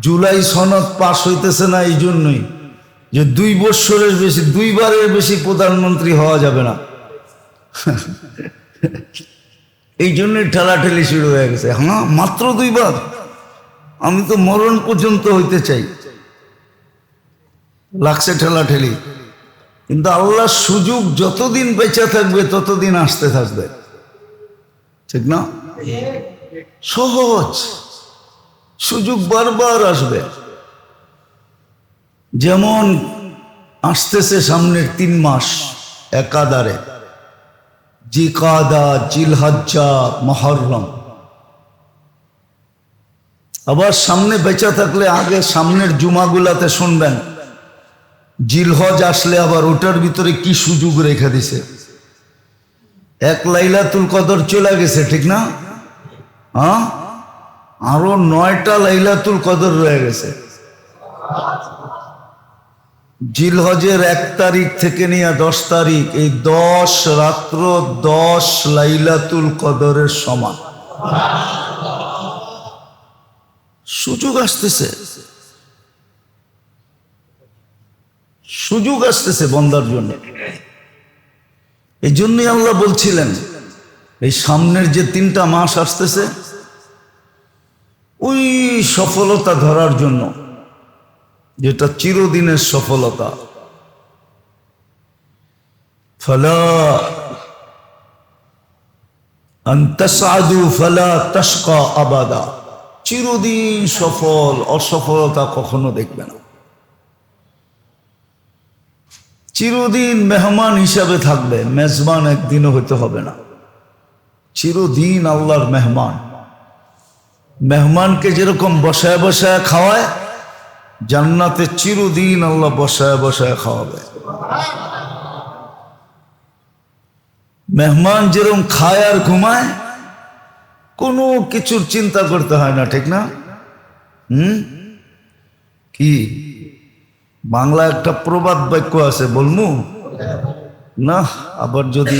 জুলাই সনদ পাশ হইতেছে না এই জন্যই, যে 2 বছরের বেশি, 2 বারের বেশি প্রধানমন্ত্রী হওয়া যাবে না। এই জন্যই ঠেলাঠেলি শুরু হয়ে গেছে। হ্যাঁ, মাত্র 2 বার? আমি তো মরণ পর্যন্ত হইতে চাই। লাগছে ঠেলাঠেলি। কিন্তু আল্লাহর সুযোগ যতদিন বেঁচে থাকবে ততদিন আসতে থাকবে, ঠিক না? সহজ সুযোগ বারবার আসবে। যেমন আসতেছে সামনের 3 মাস একাধারে, জিকাদা, জিলহজ্জা, মুহররম। আবার সামনে বেঁচে থাকলে আগে সামনের জুমাগুলাতে শুনবেন জিলহজ আসলে আবার ওটার ভিতরে কি সুযোগ রেখে দিছে। এক লাইলাতুল কদর চলে গেছে, ঠিক না? হ্যাঁ, আরো 9টা লাইলাতুল কদর রয়ে গেছে। জিলহজের 1 তারিখ থেকে নিয়ে 10 তারিখ, এই 10 রাত্র 10 লাইলাতুল কদরের সমান। সুযোগ আসতেছে, সুযোগ আসতেছে বন্দার জন্য। এই জন্যই আল্লাহ বলছিলেন এই সামনের যে 3টা মাস আসতেছে ওই সফলতা ধরার জন্য, যেটা চিরদিনের সফলতা। ফালা আন তাসআদু ফালা তাশকা আবাদা, চিরদিন সফল, অসফলতা কখনো দেখবে না। চিরদিন মেহমান হিসাবে থাকবে, মেজবান একদিনও হইতে হবে না। চিরদিন আল্লাহর মেহমান। মেহমানকে যেরকম বসায় বসায় খাওয়ায়, জান্নাতে চিরদিন আল্লাহ বসায় বসায় খাওয়াবে। মেহমান যেরকম খায় আর ঘুমায়, কোনো কিছুর চিন্তা করতে হয় না, ঠিক না? কি বাংলা একটা প্রবাদ বাক্য আছে, বলমু না? আবার যদি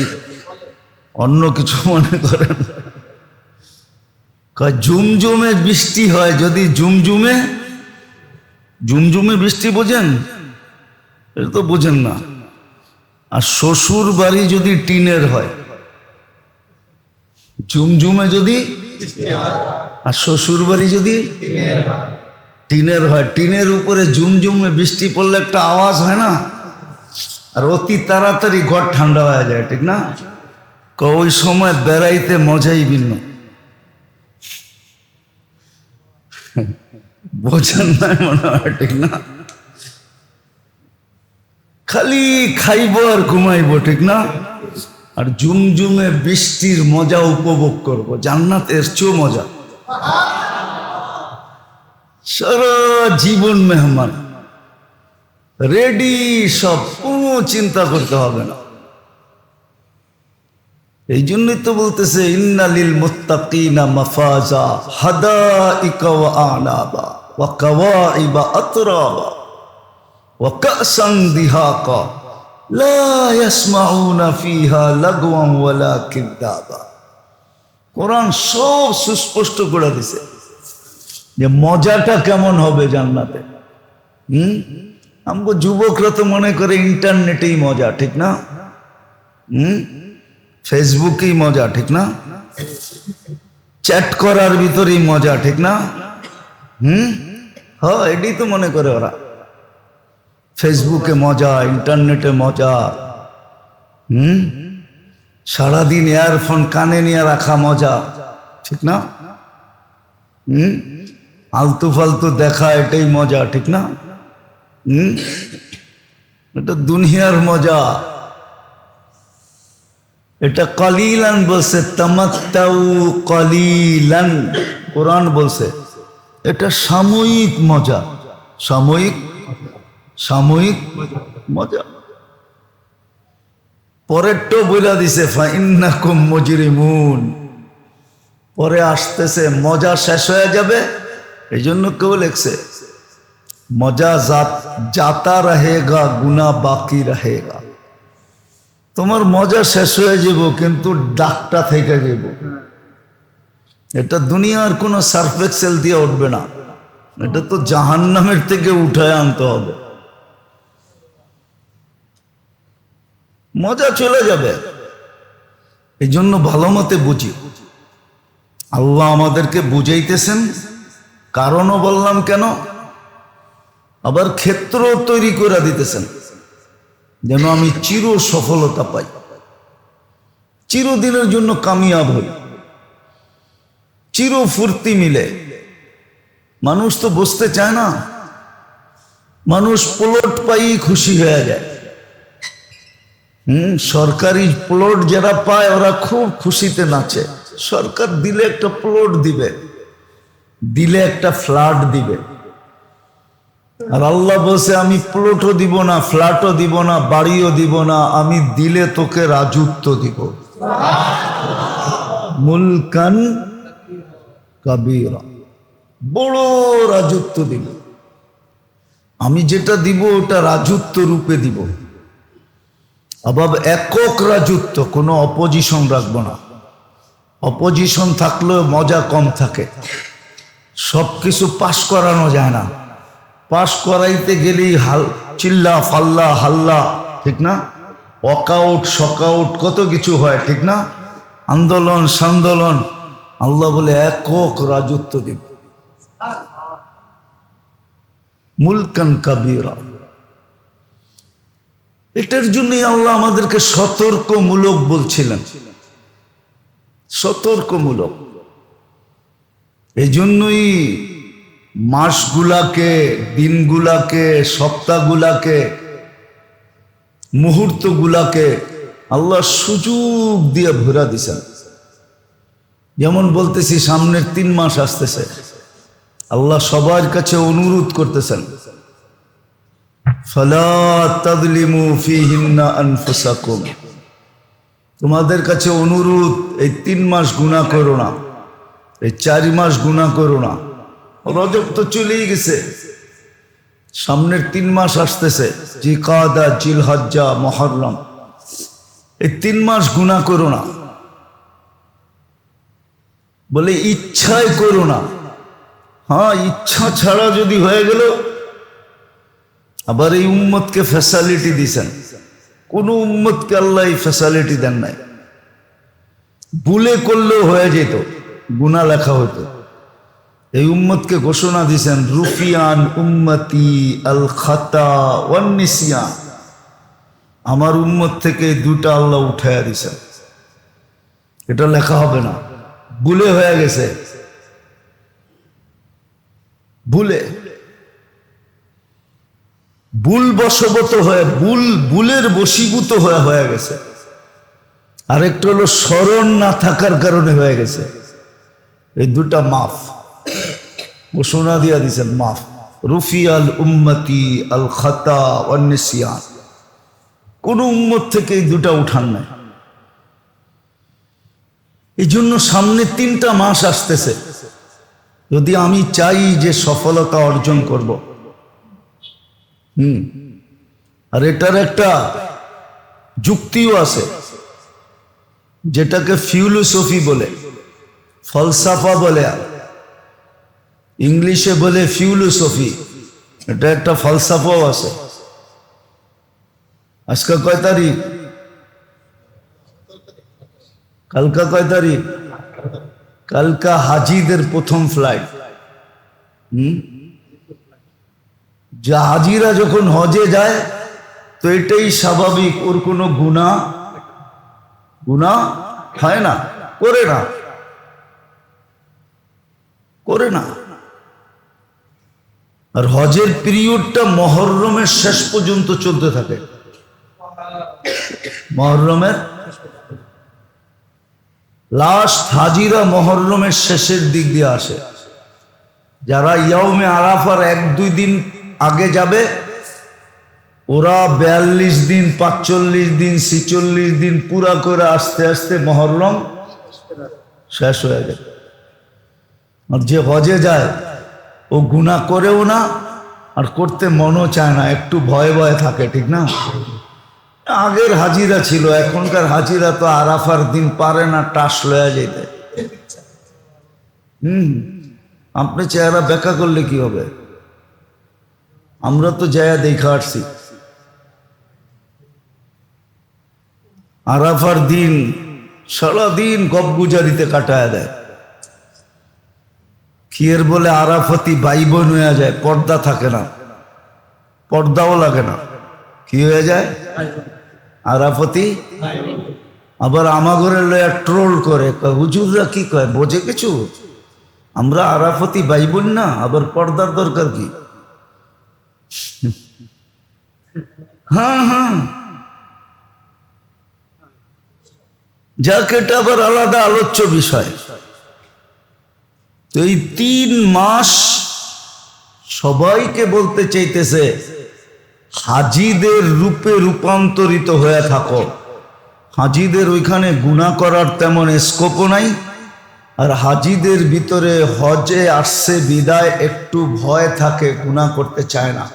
অন্য কিছু মনে করেন, ঝুমঝুমে বৃষ্টি হয়, যদি ঝুমঝুমে ঝুমঝুমে বৃষ্টি বোঝেন? এটা তো বোঝেন না। আর শ্বশুর বাড়ি যদি টিনের হয়, ঝুমঝুমে যদি, আর শ্বশুর বাড়ি যদি টিনের হয়, টিনের উপরে ঝুমঝুমে বৃষ্টি পড়লে একটা আওয়াজ হয় না? আর অতি তাড়াতাড়ি ঘর ঠান্ডা হয়ে যায়, ঠিক না? ওই সময় বেড়াইতে মজাই ভিন্ন। বোঝেন নাই মনে হয়, ঠিক না? খালি খাইব আর ঘুমাইব, ঠিক না? আর ঝুমঝুমে বৃষ্টির মজা উপভোগ করব। জান্নাতের চেয়েও মজা। সারা জীবন মেহমান রেডি, সব, কোনো চিন্তা করতে হবে না। এই জন্যই তো বলতেছে ইন্না লিল মুত্তাকিনা মাফাজা হাদাইকা ওয়া আনাবা ওয়া কাওয়াইবা আতরাবা ওয়া কাসান দিহাকা লা ইয়াসমাউনা ফিহা লাগওয়ান ওয়ালা কিযাবা। কোরআন সব সুস্পষ্ট করে দিছে যে মজাটা কেমন হবে জান্নাতে। আমগো যুবকরা তো মনে করে ইন্টারনেটেই মজা, ঠিক না? ফেসবুকেই মজা, ঠিক না? চ্যাট করার ভিতরেই মজা, ঠিক না? হ্যাঁ, এটাই তো মনে করে ওরা। ফেসবুকে মজা, ইন্টারনেটে মজা। সারাদিন ইয়ারফোন কানে নিয়ে রাখা মজা, ঠিক না? আলতু ফালতু দেখা, এটাই মজা, ঠিক না? এটা দুনিয়ার মজা। এটা কলিলান বলছে, তামাত্তাউ কলিলান কোরআন বলছে। এটা সাময়িক মজা, সাময়িক সাময়িক মজা। পরেরটা বইলা দিছে ফাইন্নাকুম মুজরিমুন। পরে আসতেছে মজা শেষ হয়ে যাবে, এই জন্য কেউ লিখছে মজা যাতা রহেগা গুনা বাকি রহেগা। তোমার মজা শেষ হয়ে যাব কিন্তু ডাকটা থেকে যাব। এটা দুনিয়ার কোনো সার্ফ এক্সেল দিয়ে উঠবে না, এটা তো জাহান্নামের থেকে উঠায় আনতে হবে। মজা চলে যাবে। এই জন্য ভালো মতে বুঝি, আল্লাহ আমাদেরকে বুঝাইতেছেন, কারণও বললাম কেন, আবার ক্ষেত্র তৈরি করে দিতেছেন যেন আমি চির সফলতা পাই, চিরদিনের জন্য কামিয়াব হই, চির ফুর্তি মিলে। মানুষ তো বসতে চায় না, মানুষ প্লট পাই খুশি হয়ে যায়। সরকারি প্লট যারা পায় ওরা খুব খুশিতে নাচে। সরকার দিলে একটা প্লট দিবে, দিলে একটা ফ্ল্যাট দিবে। আর আল্লাহ বলছে আমি প্লটও দিব না, ফ্ল্যাটও দিব না, বাড়িও দিব না, আমি দিলে তোকে রাজত্ব দিব, মুলকান কাবীরা, বড় রাজত্ব দিব। আমি যেটা দিব ওটা রাজত্ব রূপে দিব। আবার একক রাজত্ব, কোনো অপোজিশন রাখবো না। অপোজিশন থাকলেও মজা কম থাকে। সব কিছু পাশ করানো যায় না। পাশ করাইতে গেলেই চিল্লা ফাল্লা হাল্লা, ঠিক না? ওয়াকআউট শকআউট কত কিছু হয়, ঠিক না? আন্দোলন সান্দোলন। আল্লাহ বলে একক রাজত্ব দিব, মুলকান কাবীরা। এটার জন্যই আল্লাহ আমাদেরকে সতর্কমূলক বলছিলেন, সতর্কমূলক। এই জন্যই মাসগুলাকে, দিনগুলাকে, সপ্তাহগুলাকে, মুহূর্তগুলাকে আল্লাহ সুযোগ দিয়ে ভরা দিছেন। যেমন বলতেছি, সামনের 3 মাস আসতেছে, আল্লাহ সবার কাছে অনুরোধ করতেছেন, ফালা তাযলিমু ফীহিন্না আনফুসাকুম, তোমাদের কাছে অনুরোধ, এই 3 মাস গুনাহ করো না, এই 4 মাস গুনাহ করো না। রজব তো চলেই গেছে, সামনের 3 মাস আসতেছে, জিলকাদা, জিলহজ্জা, মুহররম, এই 3 মাস গুনাহ করো না। বলে ইচ্ছায় করো না। হ্যাঁ, ইচ্ছা ছাড়া যদি হয়ে গেল। আবার এই উম্মতকে ফ্যাসিলিটি দিছেন, কোন উম্মতকে আল্লাহ এই ফ্যাসিলিটি দেন নাই। ভুলে করলেও হয়ে যেত, গুনাহ লেখা হতো। এই উম্মতকে ঘোষণা দিছেন, রুফিয়ান উম্মতি আল খাতা ওয়ান নিসিয়ান, আমার উম্মত থেকে এই 2টা আল্লাহ উঠাইয়া দিছেন। এটা লেখা হবে না, ভুলে হয়ে গেছে, ভুলে, ভুল বশবত হয়ে, ভুলের বশীভূত হয়ে গেছে। আরেকটা হলো স্মরণ না থাকার কারণে হয়ে গেছে। এই 2টা মাফ, ঘোষণা দিয়া দিছেন, মাফ। রুফিয়াল উম্মতি আল খাতা ওয়ান নিসিয়ান, কোন উম্মত থেকে এই 2টা উঠান নাই। এই জন্য সামনে 3টা মাস আসতেছে। যদি আমি চাই যে সফলতা অর্জন করব, আর এটার একটা যুক্তিও আছে, যেটাকে ফিলোসফি বলে, ফলসাফা বলে, ইংলিশে বলে ফিলোসফি। এটা একটা ফলসাফাও আছে। আজকে কয় তারিখ? কালকা কয় তারিখ? কালকা হাজিদের প্রথম ফ্লাইট। যা হাজিরা যখন হজে যায়, তো এটাই স্বাভাবিক, ওর কোনো গুনাহ হয় না, করে না। আর হজের পিরিয়ডটা মুহররমের শেষ পর্যন্ত চলতে থাকে। মুহররমের লাস্ট হাজিরা মুহররমের শেষের দিক দিয়ে আসে। যারা ইয়াউমে আরাফার 1-2 দিন আগে যাবে, ওরা 42 দিন, 45 দিন, 46 দিন পুরা করে আস্তে আস্তে মুহররম শেষ হয়ে যায়। আর যে হজে যায় ও গুনাহ করেও না, আর করতে মনও চায় না, একটু ভয়ে ভয়ে থাকে, ঠিক না? আগের হাজিরা ছিল, এখনকার হাজিরা তো আরাফার দিন পারে না টাস লয়া যেতে। আপনি চেহারা ব্যাখ্যা করলে কি হবে? আমরা তো যায়া দেখা আসছি। আরাফার দিন সারাদিন গপগুজারিতে কাটায় দেয়। কিয়ের বলে আরাফাতি ভাই বোন হয়ে যায়, পর্দা থাকে না, পর্দাও লাগে না। কি হয়ে যায়? আরাফাতি। আবার আমাগরে লয়া ট্রোল করে, হুজুররা কি কয় বোঝে কিছু? আমরা আরাফাতি ভাই বোন না, আবার পর্দার দরকার কি? হ্যাঁ হ্যাঁ, যাক এটা আবার আলাদা আলোচ্য বিষয়। তো এই 3 মাস সবাইকে বলতে চাইতেছে হাজিদের রূপে রূপান্তরিত হয়ে থাকো। হাজিদের ওইখানে গুনাহ করার তেমন স্কোপও নাই, আর হাজিদের ভিতরে হজে আসছে বিদায় একটু ভয় থাকে, গুনাহ করতে চায় না।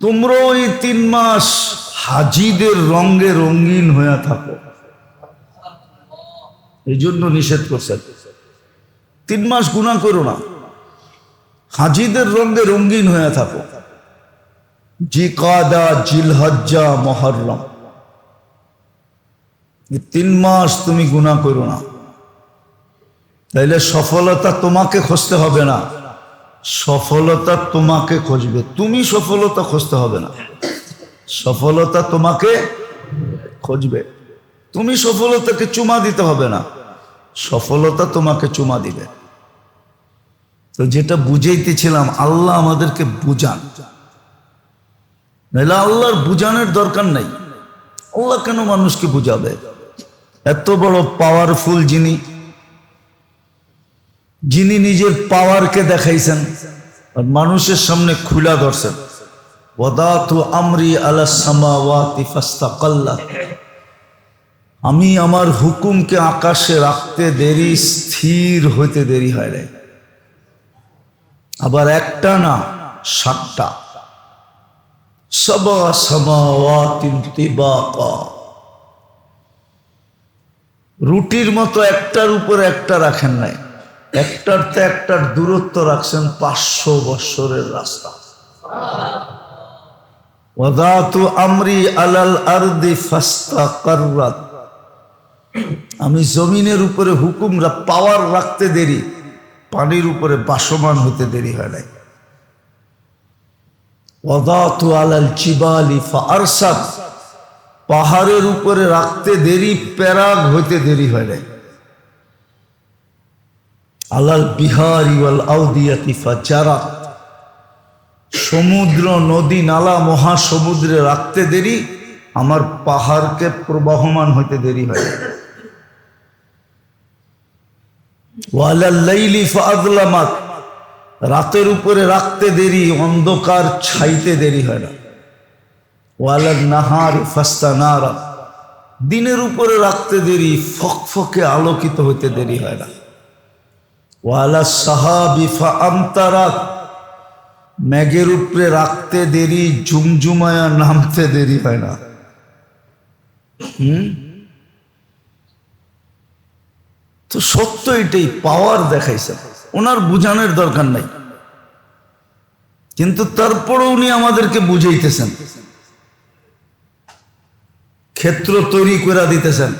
তোমরা ওই 3 মাস হাজিদের রঙে রঙিন হয়ে থাকো, এই জন্য নিষেধ করছেন 3 মাস গুনাহ করো না, হাজিদের রঙে রঙিন হয়ে থাকো। জিকাদা, জিলহজ্জা, মুহররম, এই 3 মাস তুমি গুনাহ করো না, তাইলে সফলতা তোমাকে খুঁজতে হবে না, সফলতা তোমাকে খুঁজবে। তুমি সফলতা খুঁজতে হবে না, সফলতা তোমাকে খুঁজবে। তুমি সফলতাকে চুমা দিতে হবে না, সফলতা তোমাকে চুমা দিবে। তো যেটা বুঝাইতেছিলাম, আল্লাহ আমাদেরকে বুঝান, নাহলে আল্লাহর বুঝানোর দরকার নাই। আল্লাহ কেন মানুষকে বুঝাবে? এত বড় পাওয়ারফুল যিনি, যিনি নিজের পাওয়ারকে দেখাইছেন আর মানুষের সামনে খুলা ধরছেন। ওয়াদাতু আমরি আলাস সামাওয়াতি ফাস্তাকাল্লাত, আমি আমার হুকুমকে আকাশে রাখতে দেরি, স্থির হইতে দেরি হয় নাই। আবার একটা না, 7টা। সাবা সামাওয়াতিন তিবাকা, রুটির মতো একটার উপর একটা রাখেন নাই, একটার তে একটার দূরত্ব রাখছেন 500 বৎসরের রাস্তা। ওয়াদাতু আমরি আলাল আরদি ফাস্তাকাররাত, আমি জমিনের উপরে হুকুম পাওয়ার রাখতে দেরি, পানির উপরে বাসমান হতে দেরি হয় নাই। ওয়াদাতু আলাল জিবালি ফাআরসাত, পাহাড়ের উপরে রাখতে দেরি, প্যারাগ হইতে দেরি হয় নাই। আলাল বিহারি ওয়াল আউদিয়াতি ফাজারাত, সমুদ্র, নদী, নালা, মহাসমুদ্রে রাখতে দেরি, আমার পাহাড়কে প্রবাহমান হইতে দেরি হয় না। ওয়ালাল লাইলি ফাআযলামাত, রাতের উপরে রাখতে দেরি, অন্ধকার ছাইতে দেরি হয় না। ওয়ালান নাহারি ফাস্তানারা, দিনের উপরে রাখতে দেরি, ফকফকে আলোকিত হইতে দেরি হয় না। ওয়ালাস সাহাবি ফাআমতারাত, মেঘের উপরে রাখতে দেরি, ঝুমঝুমায়া নামতে দেরি হয় না। তো সত্য এটাই, পাওয়ার দেখাইছে, ওনার বুঝানোর দরকার নাই, কিন্তু তারপরও উনি আমাদেরকে বুঝাইতেছেন, ক্ষেত্র তৈরি করে দিতেছেন।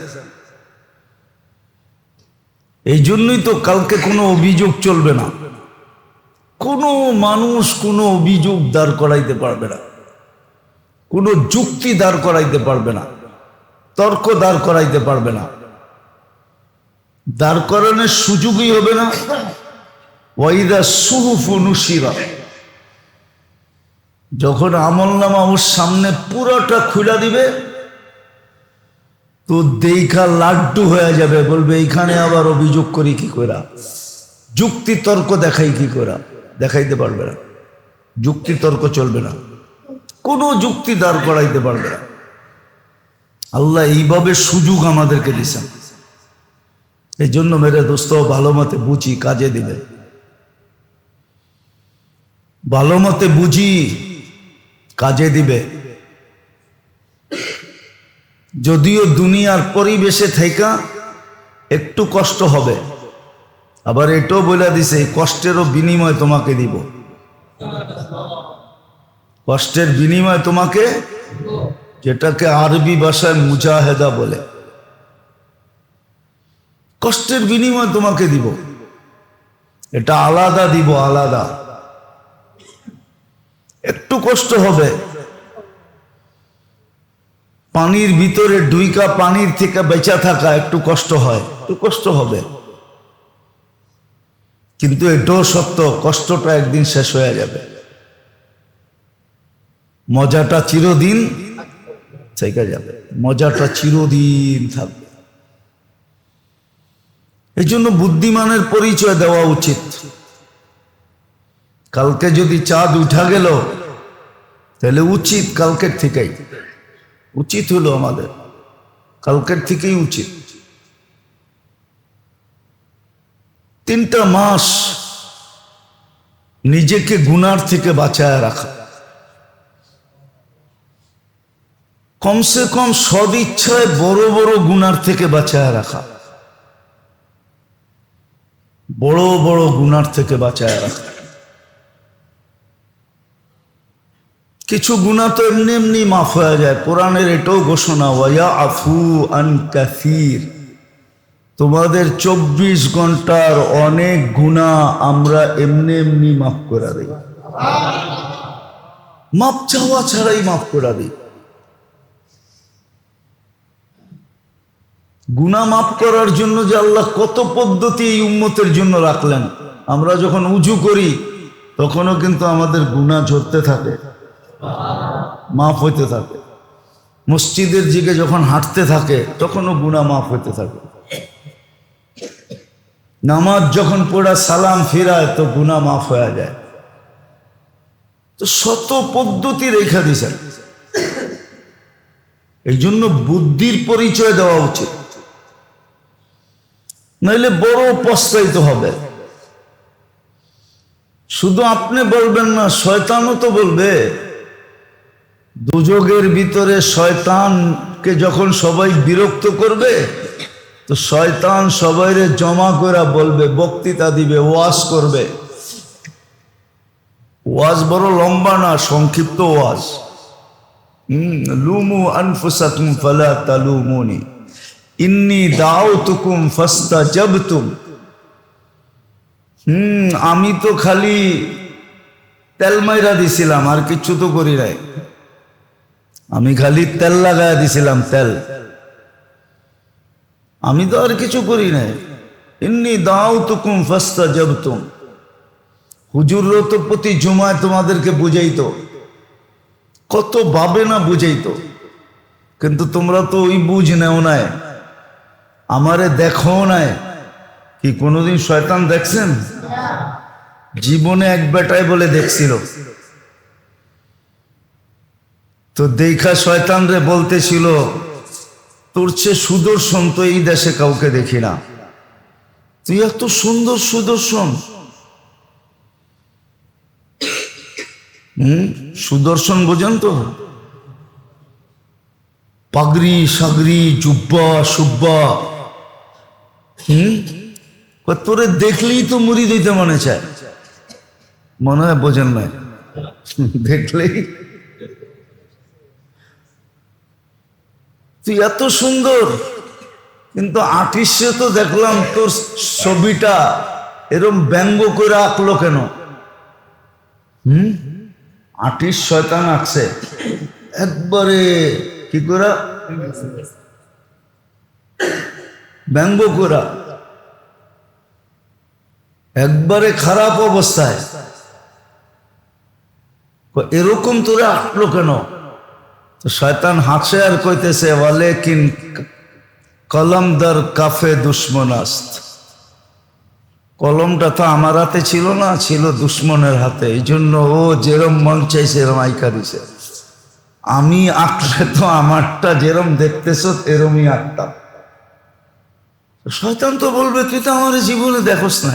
এই জন্যই তো কালকে কোনো অভিযোগ চলবে না, কোনো মানুষ কোনো অভিযোগ দাঁড় করাইতে পারবে না, কোনো যুক্তি দাঁড় করাইতে পারবে না, তর্ক দাঁড় করাইতে পারবে না, দাঁড় করানোর সুযোগই হবে না। ওয়াইদা সুহুফু নুশিরা, যখন আমলনামা ওর সামনে পুরোটা খুলে দিবে, তো দেখা লাড্ডু হয়ে যাবে, বলবে এইখানে আবার অভিযোগ করি কি করে, যুক্তি তর্ক দেখাই কি করে, দেখাইতে পারবে না, যুক্তি তর্ক চলবে না, কোনো যুক্তি দাঁড় করাইতে পারবে না। আল্লাহ এইভাবে সুযোগ আমাদেরকে দিয়েছেন। এই জন্য মেরে দোস্ত, ভালো মতে বুঝি, কাজে দিবে, ভালো মতে বুঝি, কাজে দিবে। যদিও দুনিয়ার পরিবেশে থেকে একটু কষ্ট হবে, আবার এটাও বলে দিছে কষ্টেরও বিনিময় তোমাকে দিব, কষ্টের বিনিময় তোমাকে, যেটাকে আরবি ভাষায় মুজাহেদা বলে, কষ্টের বিনিময় তোমাকে দিব, এটা আলাদা দিব, আলাদা। একটু কষ্ট হবে, পানির ভিতরে ডুইকা পানির থেকে বেঁচে থাকা একটু কষ্ট হয়, একটু কষ্ট হবে, কিন্তু এটাও সত্য, কষ্টটা একদিন শেষ হয়ে যাবে। মজাটা চিরদিন থেকে যাবে, মজাটা চিরদিন থাকবে। এই জন্য বুদ্ধিমানের পরিচয় দেওয়া উচিত। কালকে যদি চাঁদ উঠা গেল তাহলে উচিত কালকের থেকেই, উচিত হলো আমাদের কালকের থেকেই উচিত। 3টা মাস নিজেকে গুনার থেকে বাঁচায় রাখা, কমসে কম সদিচ্ছায় বড় বড় গুনার থেকে বাঁচায় রাখা, বড় বড় গুনার থেকে বাঁচায় রাখা। কিছু গুনাহ তো এমনি এমনি মাফ হয়ে যায়, কোরআনের এটাও ঘোষণা, ওয়া আফু আন কাসীর, তোমাদের 24 ঘন্টার অনেক গুনাহ আমরা এমনি এমনি মাফ করে দিই, মাপ চাওয়া ছাড়াই মাফ করে দিই। গুনাহ মাফ করার জন্য যে আল্লাহ কত পদ্ধতি এই উম্মতের জন্য রাখলেন। আমরা যখন উজু করি তখনও কিন্তু আমাদের গুনাহ ঝরতে থাকে, মাফ হইতে থাকে। মসজিদের দিকে যখন হাঁটতে থাকে তখনও গুনাহ মাফ হইতে থাকে। নামাজ যখন পড়া সালাম ফিরায় তো গুনাহ মাফ হয়ে যায়। তো শত পদ্ধতি রেখা দিয়েছেন। এই জন্য বুদ্ধির পরিচয় দেওয়া উচিত, নইলে বড় পস্তাইতে হবে। শুধু আপনি বলবেন না, শয়তানও তো বলবে। দুযোগের ভিতরে শয়তানকে যখন সবাই বিরক্ত করবে তো শয়তান সবাইরে জমা করে বলবে, বক্তৃতা দিবে, ওয়াজ করবে। ওয়াজ বড় লম্বা না, সংক্ষিপ্ত ওয়াজ। লুমু আনফুসাকুম ফালা তালুমুনি ইন্নী দাউতুকুম ফাস্তাজাবতুম। আমি তো খালি তেল মাইরা দিছিলাম, আর কিচ্ছু তো করি নাই। আমি খালি তেল লাগায় দিছিলাম, তেল, আমি তো আর কিছু করি নাই। ইন্নী দাউতুকুম ফাস্তাজাবতুম। হুজুরও তো প্রতি জুমায় তোমাদেরকে বুঝাইতো, কত ভাবে না বুঝাইতো, কিন্তু তোমরা তো ওই বুঝ নেও নাই, আমারে দেখো নাই। কি কোনোদিন শয়তান দেখছেন? জীবনে এক বেটায় বলে দেখছিল। তো দেখা শয়তান রে বলতেছিল, তোর চেয়ে সুদর্শন তো এই দেশে কাউকে দেখি না, তুই এত সুন্দর সুদর্শন। সুদর্শন বোঝেন তো? পাগড়ি সাগরি জুব্বা সুব্বা। তোরে দেখলেই তো মুড়ি দিতে মনে চায়। মনে হয় বোঝেন না, দেখলেই তুই এত সুন্দর, কিন্তু আর্টিস্টে তো দেখলাম তোর ছবিটা এরম ব্যঙ্গ করে আঁকলো কেন? আর্টিস্ট শয়তান আঁকছে একবারে কি করা, ব্যঙ্গ করা, একবারে খারাপ অবস্থায়। এরকম তোরে আঁকলো কেন? তো শয়তান হাসে আর কইতেছে, ওয়ালেকিন কলমদার কাফে দুশ্মনাস্ত। কলমটা তো আমার হাতে ছিল না, ছিল দুশ্মনের হাতে। এই জন্য ও যেরম মন চাইছে এরম আইকা দিছে। আমি আঁকলে তো আমারটা যেরম দেখতেছ এরমই আঁকতাম। শয়তান তো বলবে, তুই তো আমার জীবনে দেখোস না,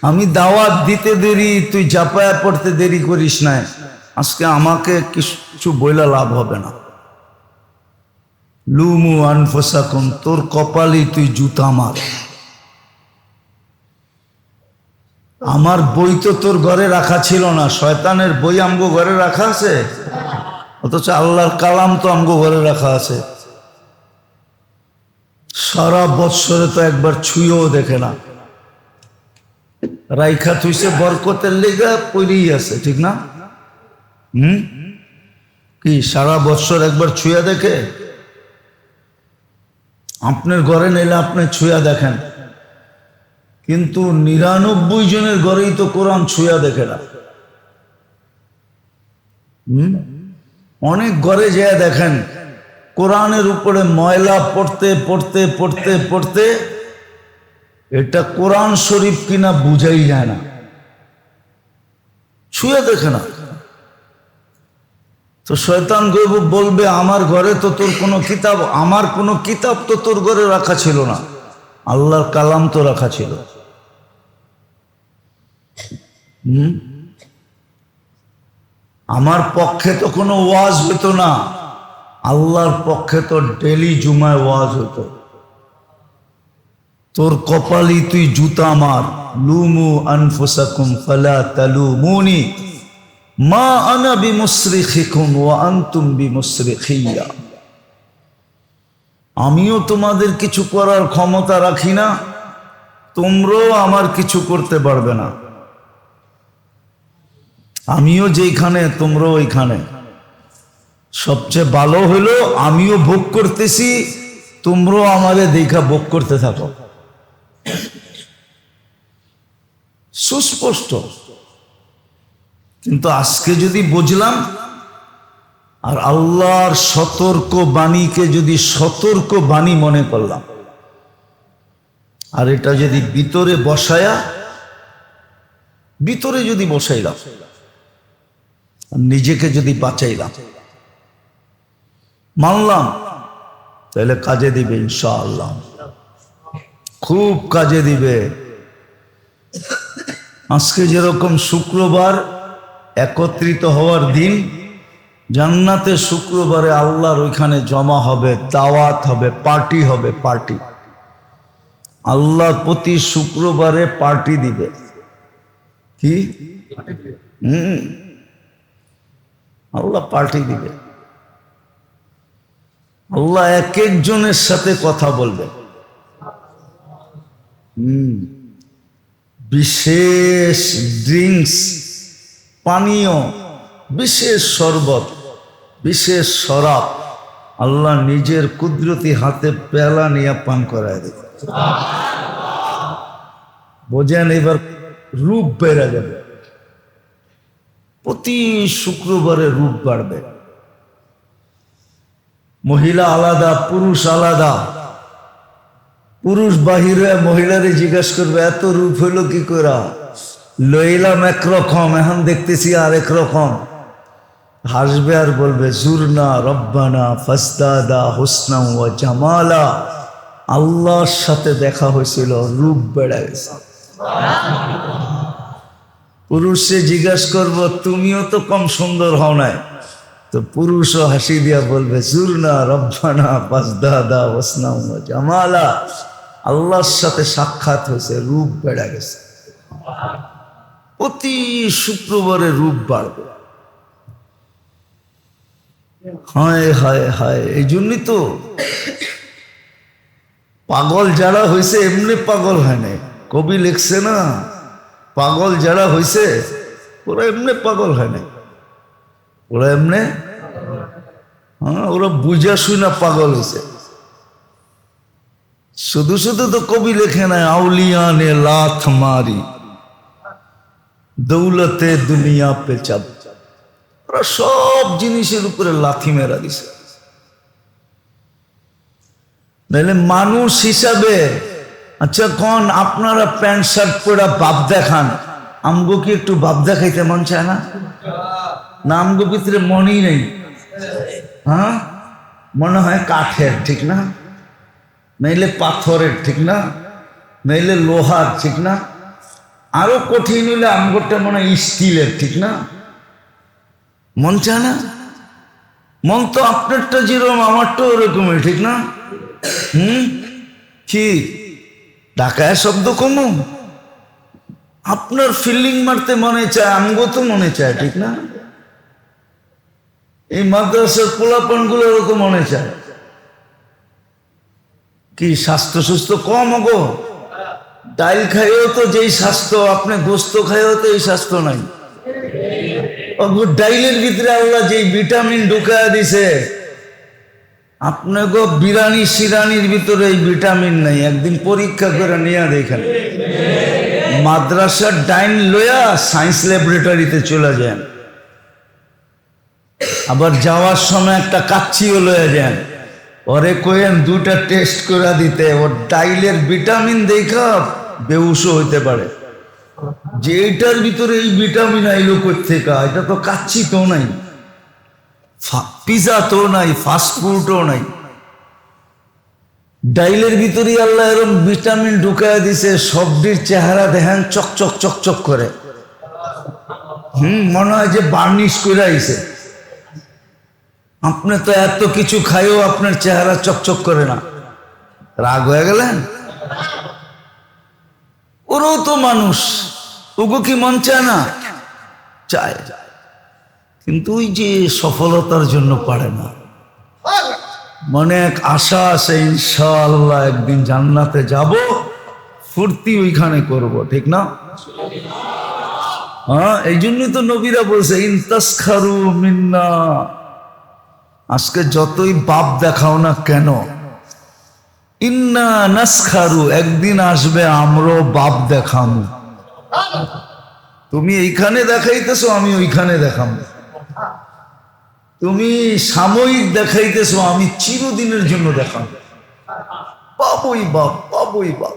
আমি দাওয়াত দিতে দেরি, তুই জাপায়া পড়তে দেরি করিস না, আজকে আমাকে কিছু বইলা লাভ হবে না। লুমু আনফুসাকুম, তোর কপালই তুই জুতা মার। আমার বই তো তোর ঘরে রাখা ছিল না, শয়তানের বই আমগো ঘরে রাখা আছে, অথচ আল্লাহর কালাম তো আমগো ঘরে রাখা আছে। সারা বৎসরে তো একবার ছুঁয়েও দেখে না, রাইখা থুইছে বরকতের লেগা পড়েই আছে, ঠিক না? কি সারা বৎসর একবার ছুঁয়া দেখে? আপনার ঘরে নিলে আপনি ছুঁয়া দেখেন, কিন্তু 99 জনের ঘরেই তো কোরআন ছুঁয়া দেখে না। অনেক ঘরে যেয়ে দেখেন কোরআনের উপরে ময়লা পড়তে পড়তে পড়তে পড়তে এটা কোরআন শরীফ কিনা বুঝাই যায় না, ছুঁয়ে দেখে না। তো শয়তান বলবে আমার ঘরে তো তোর কোনো কিতাব, আমার কোনো কিতাব তো তোর ঘরে রাখা ছিল না, আল্লাহর কালাম তো রাখা ছিল। আমার পক্ষে তো কোনো ওয়াজ হতো না, আল্লাহর পক্ষে তো ডেলি জুমায় ওয়াজ হতো। তোর কপালি তুই জুতা মার, লুমু আনফুসাকুম ফালা তালুমুনি মা আনা বিমুসরিখিকুম ওয়া আনতুম বিমুসরিখিয়া। আমিও তোমাদের কিছু করার ক্ষমতা রাখি না, তোমরাও আমার কিছু করতে পারবে না। আমিও যেখানে তোমরাও ওইখানে। সবচেয়ে ভালো হলো আমিও ভোগ করতেছি, তোমরাও আমারে দেখা ভোগ করতে থাকো। সুস্পষ্ট। কিন্তু আজকে যদি বুঝলাম আর আল্লাহর সতর্ক বাণীকে যদি সতর্ক বাণী মনে করলাম, আর এটা যদি ভিতরে বসাইলাম, নিজেকে যদি বাঁচাইলাম, মানলাম, তাহলে কাজে দিবে ইনশাআল্লাহ, খুব কাজে দিবে। আজকে যেরকম শুক্রবার একত্রিত হওয়ার দিন, জান্নাতে শুক্রবারে আল্লাহর ওইখানে জমা হবে, দাওয়াত হবে, পার্টি হবে, পার্টি। আল্লাহ প্রতি শুক্রবারে পার্টি দিবে। কি? আল্লাহ পার্টি দিবে। আল্লাহ এক একজনের সাথে কথা বলবে। বিশেষ ড্রিঙ্কস, পানীয়, বিশেষ শরবত, বিশেষ শরাব আল্লাহ নিজের কুদরতি হাতে পেলা নিয়ে পান করায় দেবে। বোঝেন, এবার রূপ বেড়ে যাবে, প্রতি শুক্রবারে রূপ বাড়বে। মহিলা আলাদা, পুরুষ আলাদা। পুরুষ বাহিরে মহিলারে জিজ্ঞাসা করবে এত রূপ হইল কি করে? লইলাম একরকম, এখন দেখতেছি আর একরকম। হাসবে আর বলবে জুরনা রব্বানা ফাসদাদা হুসনা ওয়া জামালা। আল্লাহর সাথে দেখা হয়েছিল, রূপ বেড়ে গেছে। পুরুষে জিজ্ঞাসা করবো তুমিও তো কম সুন্দর হও নাই, তো পুরুষও হাসি দিয়া বলবে জুরনা রব্বানা ফাসদাদা হুসনা ওয়া জামালা। আল্লাহর সাথে সাক্ষাৎ হয়েছে, রূপ বেড়ে গেছে। প্রতি শুক্রবারে রূপ বাড়বে। হায় হায় হায়, এই জন্যই তো পাগল যারা হয়েছে এমনি পাগল হয় নাই। কবি লিখছে না, পাগল যারা হয়েছে ওরা এমনি পাগল হয় নাই, ওরা এমনি, ওরা বুঝা শুনা পাগল হয়েছে। শুধু শুধু তো কবি লেখে নাই আউলিয়া নে লাথ মারি দৌলতে দুনিয়া পে চাপ। ওরা সব জিনিসের উপরে লাথি মেরা দিছে। নাহলে মানুষ হিসাবে, আচ্ছা কোন আপনারা প্যান্ট শার্ট পরে বাপ দেখান, আমগো কি একটু বাপ দেখাইতে মন চায় না? না আমগো ভিতরে মনই নেই? হ্যাঁ, মনে হয় কাঠের, ঠিক না? নাইলে পাথরের, ঠিক না? নাইলে লোহার, ঠিক না? আরো কঠিন হইলে আমগোটা মনে হয় স্টিলের, ঠিক না? মন চায় না? মন তো আপনারটা যেরকম আমারটা ওরকমই, ঠিক না? কি ঢাকায় শব্দ কম? আপনার ফিল্ডিং মারতে মনে চায়, আমগো তো মনে চায়, ঠিক না? এই মাদ্রাসার পোলাপন গুলো ওরকম মনে চায়। কি স্বাস্থ্য সুস্থ কম গো? ডাইল খাইও তো যেই স্বাস্থ্য, আপনি গোস্ত খাইও তো এই স্বাস্থ্য নাই। ডাইলের ভিতরে আল্লাহ যেই ভিটামিন ঢুকায় দিছে, আপনাকে বিরানি সিরানির ভিতরে এই ভিটামিন নাই। একদিন পরীক্ষা করে নিয়ে দেখেন, মাদ্রাসার ডাইন লইয়া সায়েন্স ল্যাবরেটরিতে চলে যান, আবার যাওয়ার সময় একটা কাচ্চিও লয়ে যান, ওরে কইেন দুটা টেস্ট করে দিতে, ওর ডাইলের ভিটামিন দেখা বেহুশও হইতে পারে, যে এইটার ভিতরে এই ভিটামিন আইলো কোত্থেকে, এটা তো কাচ্চি তো নাই, পিজা তো নাই, ফাস্ট ফুডও নাই, ডাইলের ভিতরে আল্লাহ এরকম ভিটামিন ঢুকায় দিছে, সবজির চেহারা দেখেন চকচক চকচক করে, মনে হয় যে বার্নিশ করে আইছে। আপনি তো এত কিছু খাইও আপনার চেহারা চকচক করে না, রাগ হয়ে গেলেন? ওরও তো মানুষ, ওগো কি মন চায় না? চায়, কিন্তু ওই যে সফলতার জন্য পারে না। মনে এক আশা আছে, ইনশাআল্লাহ একদিন জান্নাতে যাব, ফুর্তি ওইখানে করব, ঠিক না? হ্যাঁ, এই জন্যই তো নবীরা বলছে ইনতাসখারু মিন্না, আজকে যতই বাপ দেখাও না কেন, ইন্না নাসখারু, একদিন আসবে আমরাও বাপ দেখামু। তুমি এইখানে দেখাইতেছো, আমি ওইখানে দেখামু। তুমি সাময়িক দেখাইতেছো, আমি চিরদিনের জন্য দেখাবো। পাবই বাপ, পাবই বাপ।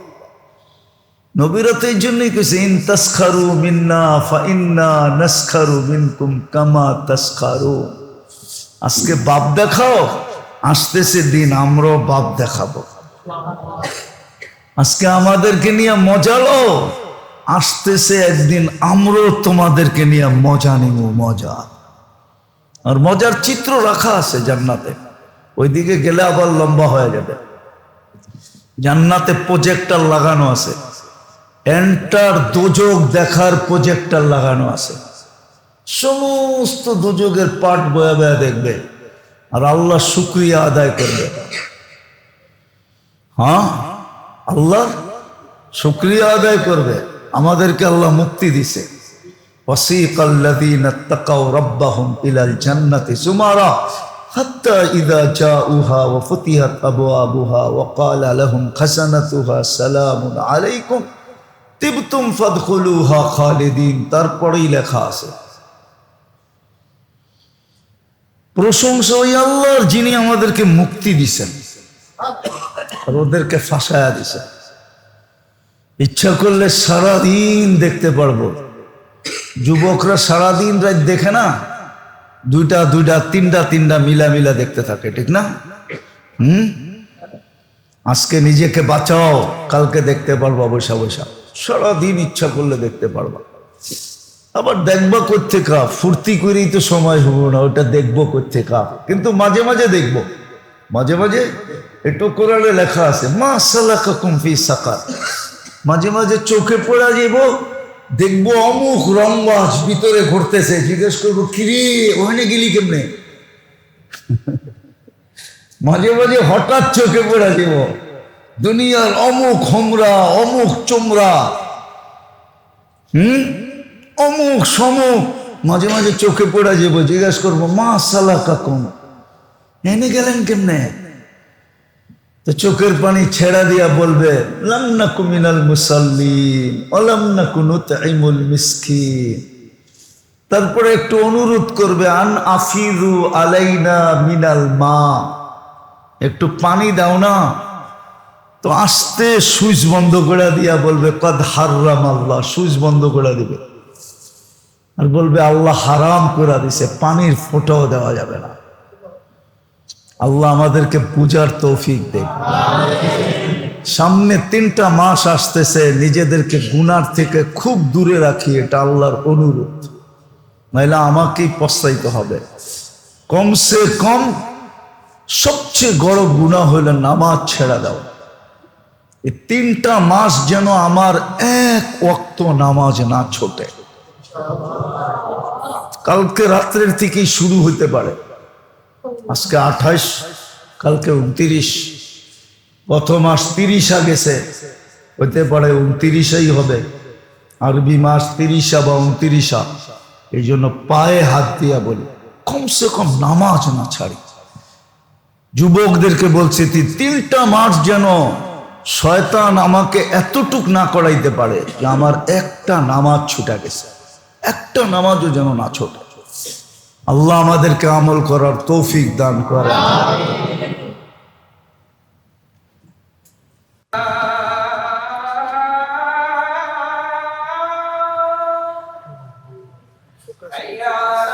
নবীরা তো এই জন্যই কেছে ইনতাসখারু মিন্না ফাইন্না নাসখারু মিনকুম কামা তাসখারু। আজকে বাপ দেখাও, আসতেছে দিন আমরাও বাপ দেখাবো। আজকে আমাদেরকে নিয়ে মজা লো, আসতেছে একদিন আমরাও তোমাদেরকে নিয়ে মজা নিব, মজা। আর মজার চিত্র রাখা আছে জান্নাতে, ওইদিকে গেলে আবার লম্বা হয়ে যাবে। জান্নাতে প্রজেক্টর লাগানো আছে, এন্টার দোজক দেখার প্রজেক্টর লাগানো আছে, সমস্ত দোজকের পাট বয়া বয়া দেখবে আর আল্লাহ শুকরিয়া আদায় করবে। হ্যাঁ, আল্লাহ শুকরিয়া আদায় করবে, আমাদেরকে আল্লাহ মুক্তি দিছে। وسيق الذين اتقوا ربهم إلى الجنة زمرا حتى إذا جاءوها وفتحت أبوابها وقال لهم خزنتها سلام عليكم طبتم فادخلوها خالدين। তারপরেই লেখা আছে প্রশংসা ওই আল্লাহর যিনি আমাদেরকে মুক্তি দিছেন আর ওদেরকে ফাঁসায়া দিছেন। ইচ্ছা করলে সারাদিন দেখতে পারবো। যুবকরা সারাদিন রাত দেখে না, দুইটা দুইটা তিনটা তিনটা মিলা মিলা দেখতে থাকে, ঠিক না? আজকে নিজেকে বাঁচাও, কালকে দেখতে পারবা বৈশা বৈশা, সারাদিন ইচ্ছা করলে দেখতে পারবা। আবার দেখবা কোত্থেকা, ফুর্তি করেই তো সময় হবো না, ওটা দেখবো কোত্থেকা, কিন্তু মাঝে মাঝে দেখবো, মাঝে মাঝে। একটু কোরআনে লেখা আছে মা সালাকাকুম ফি সাকার, মাঝে মাঝে চোখে পড়া যাইব, দেখবো অমুক রংবাজ ভিতরে ঘুরতেছে, জিজ্ঞেস করবো কিরে ওখানে গেলি কেমনে? মাঝে মাঝে হঠাৎ চোখে পড়া যাব দুনিয়ার অমুক হোমরা, অমুক চোমরা, অমুক সমুক, মাঝে মাঝে চোখে পড়া যাব, জিজ্ঞেস করবো মা সালাকাকুম, এনে গেলেন কেমনে? তো চোখের পানি ছেড়া দিয়া বলবে লাম নাকু মিনাল মুসাল্লিন ওয়া লাম নাকু নুতঈমুল মিসকিন। তারপরে একটু অনুরোধ করবে আন আফিরু আলাইনা মিনাল মা, একটু পানি দাও না। তো আস্তে সুইচ বন্ধ করে দিয়া বলবে কদ হারাম আল্লাহ, সুইচ বন্ধ করে দিবে আর বলবে আল্লাহ হারাম করে দিছে, পানির ফোঁটাও দেওয়া যাবে না। আল্লাহ আমাদেরকে বুঝার তৌফিক দেন। সামনে 3টা মাস আসতেছে, নিজেদেরকে গুনার থেকে খুব দূরে রাখি, এটা আল্লাহর অনুরোধ, নাইলে আমাকেই পস্তাইতে হবে। কমসে কম সবচেয়ে বড় গুনাহ হইল নামাজ ছেড়ে দাও। এই 3টা মাস যেন আমার এক ওয়াক্ত নামাজ না ছোটে। কালকে রাত্রের থেকেই শুরু হইতে পারে, আজকে 28, কালকে 29, প্রথম মাস 30 গেছে, হইতে পারে 29ই হবে, আরবি মাস 30 বা 29। এই জন্য পায়ে হাত দিয়া বলি কমসে কম নামাজ না ছাড়ি। যুবকদেরকে বলছি 3টা মাস যেন শয়তান আমাকে এতটুক না করাইতে পারে যে আমার একটা নামাজ ছুটে গেছে, একটা নামাজও যেন না ছোটে। আল্লাহ আমাদেরকে আমল করার তৌফিক দান করে। حي على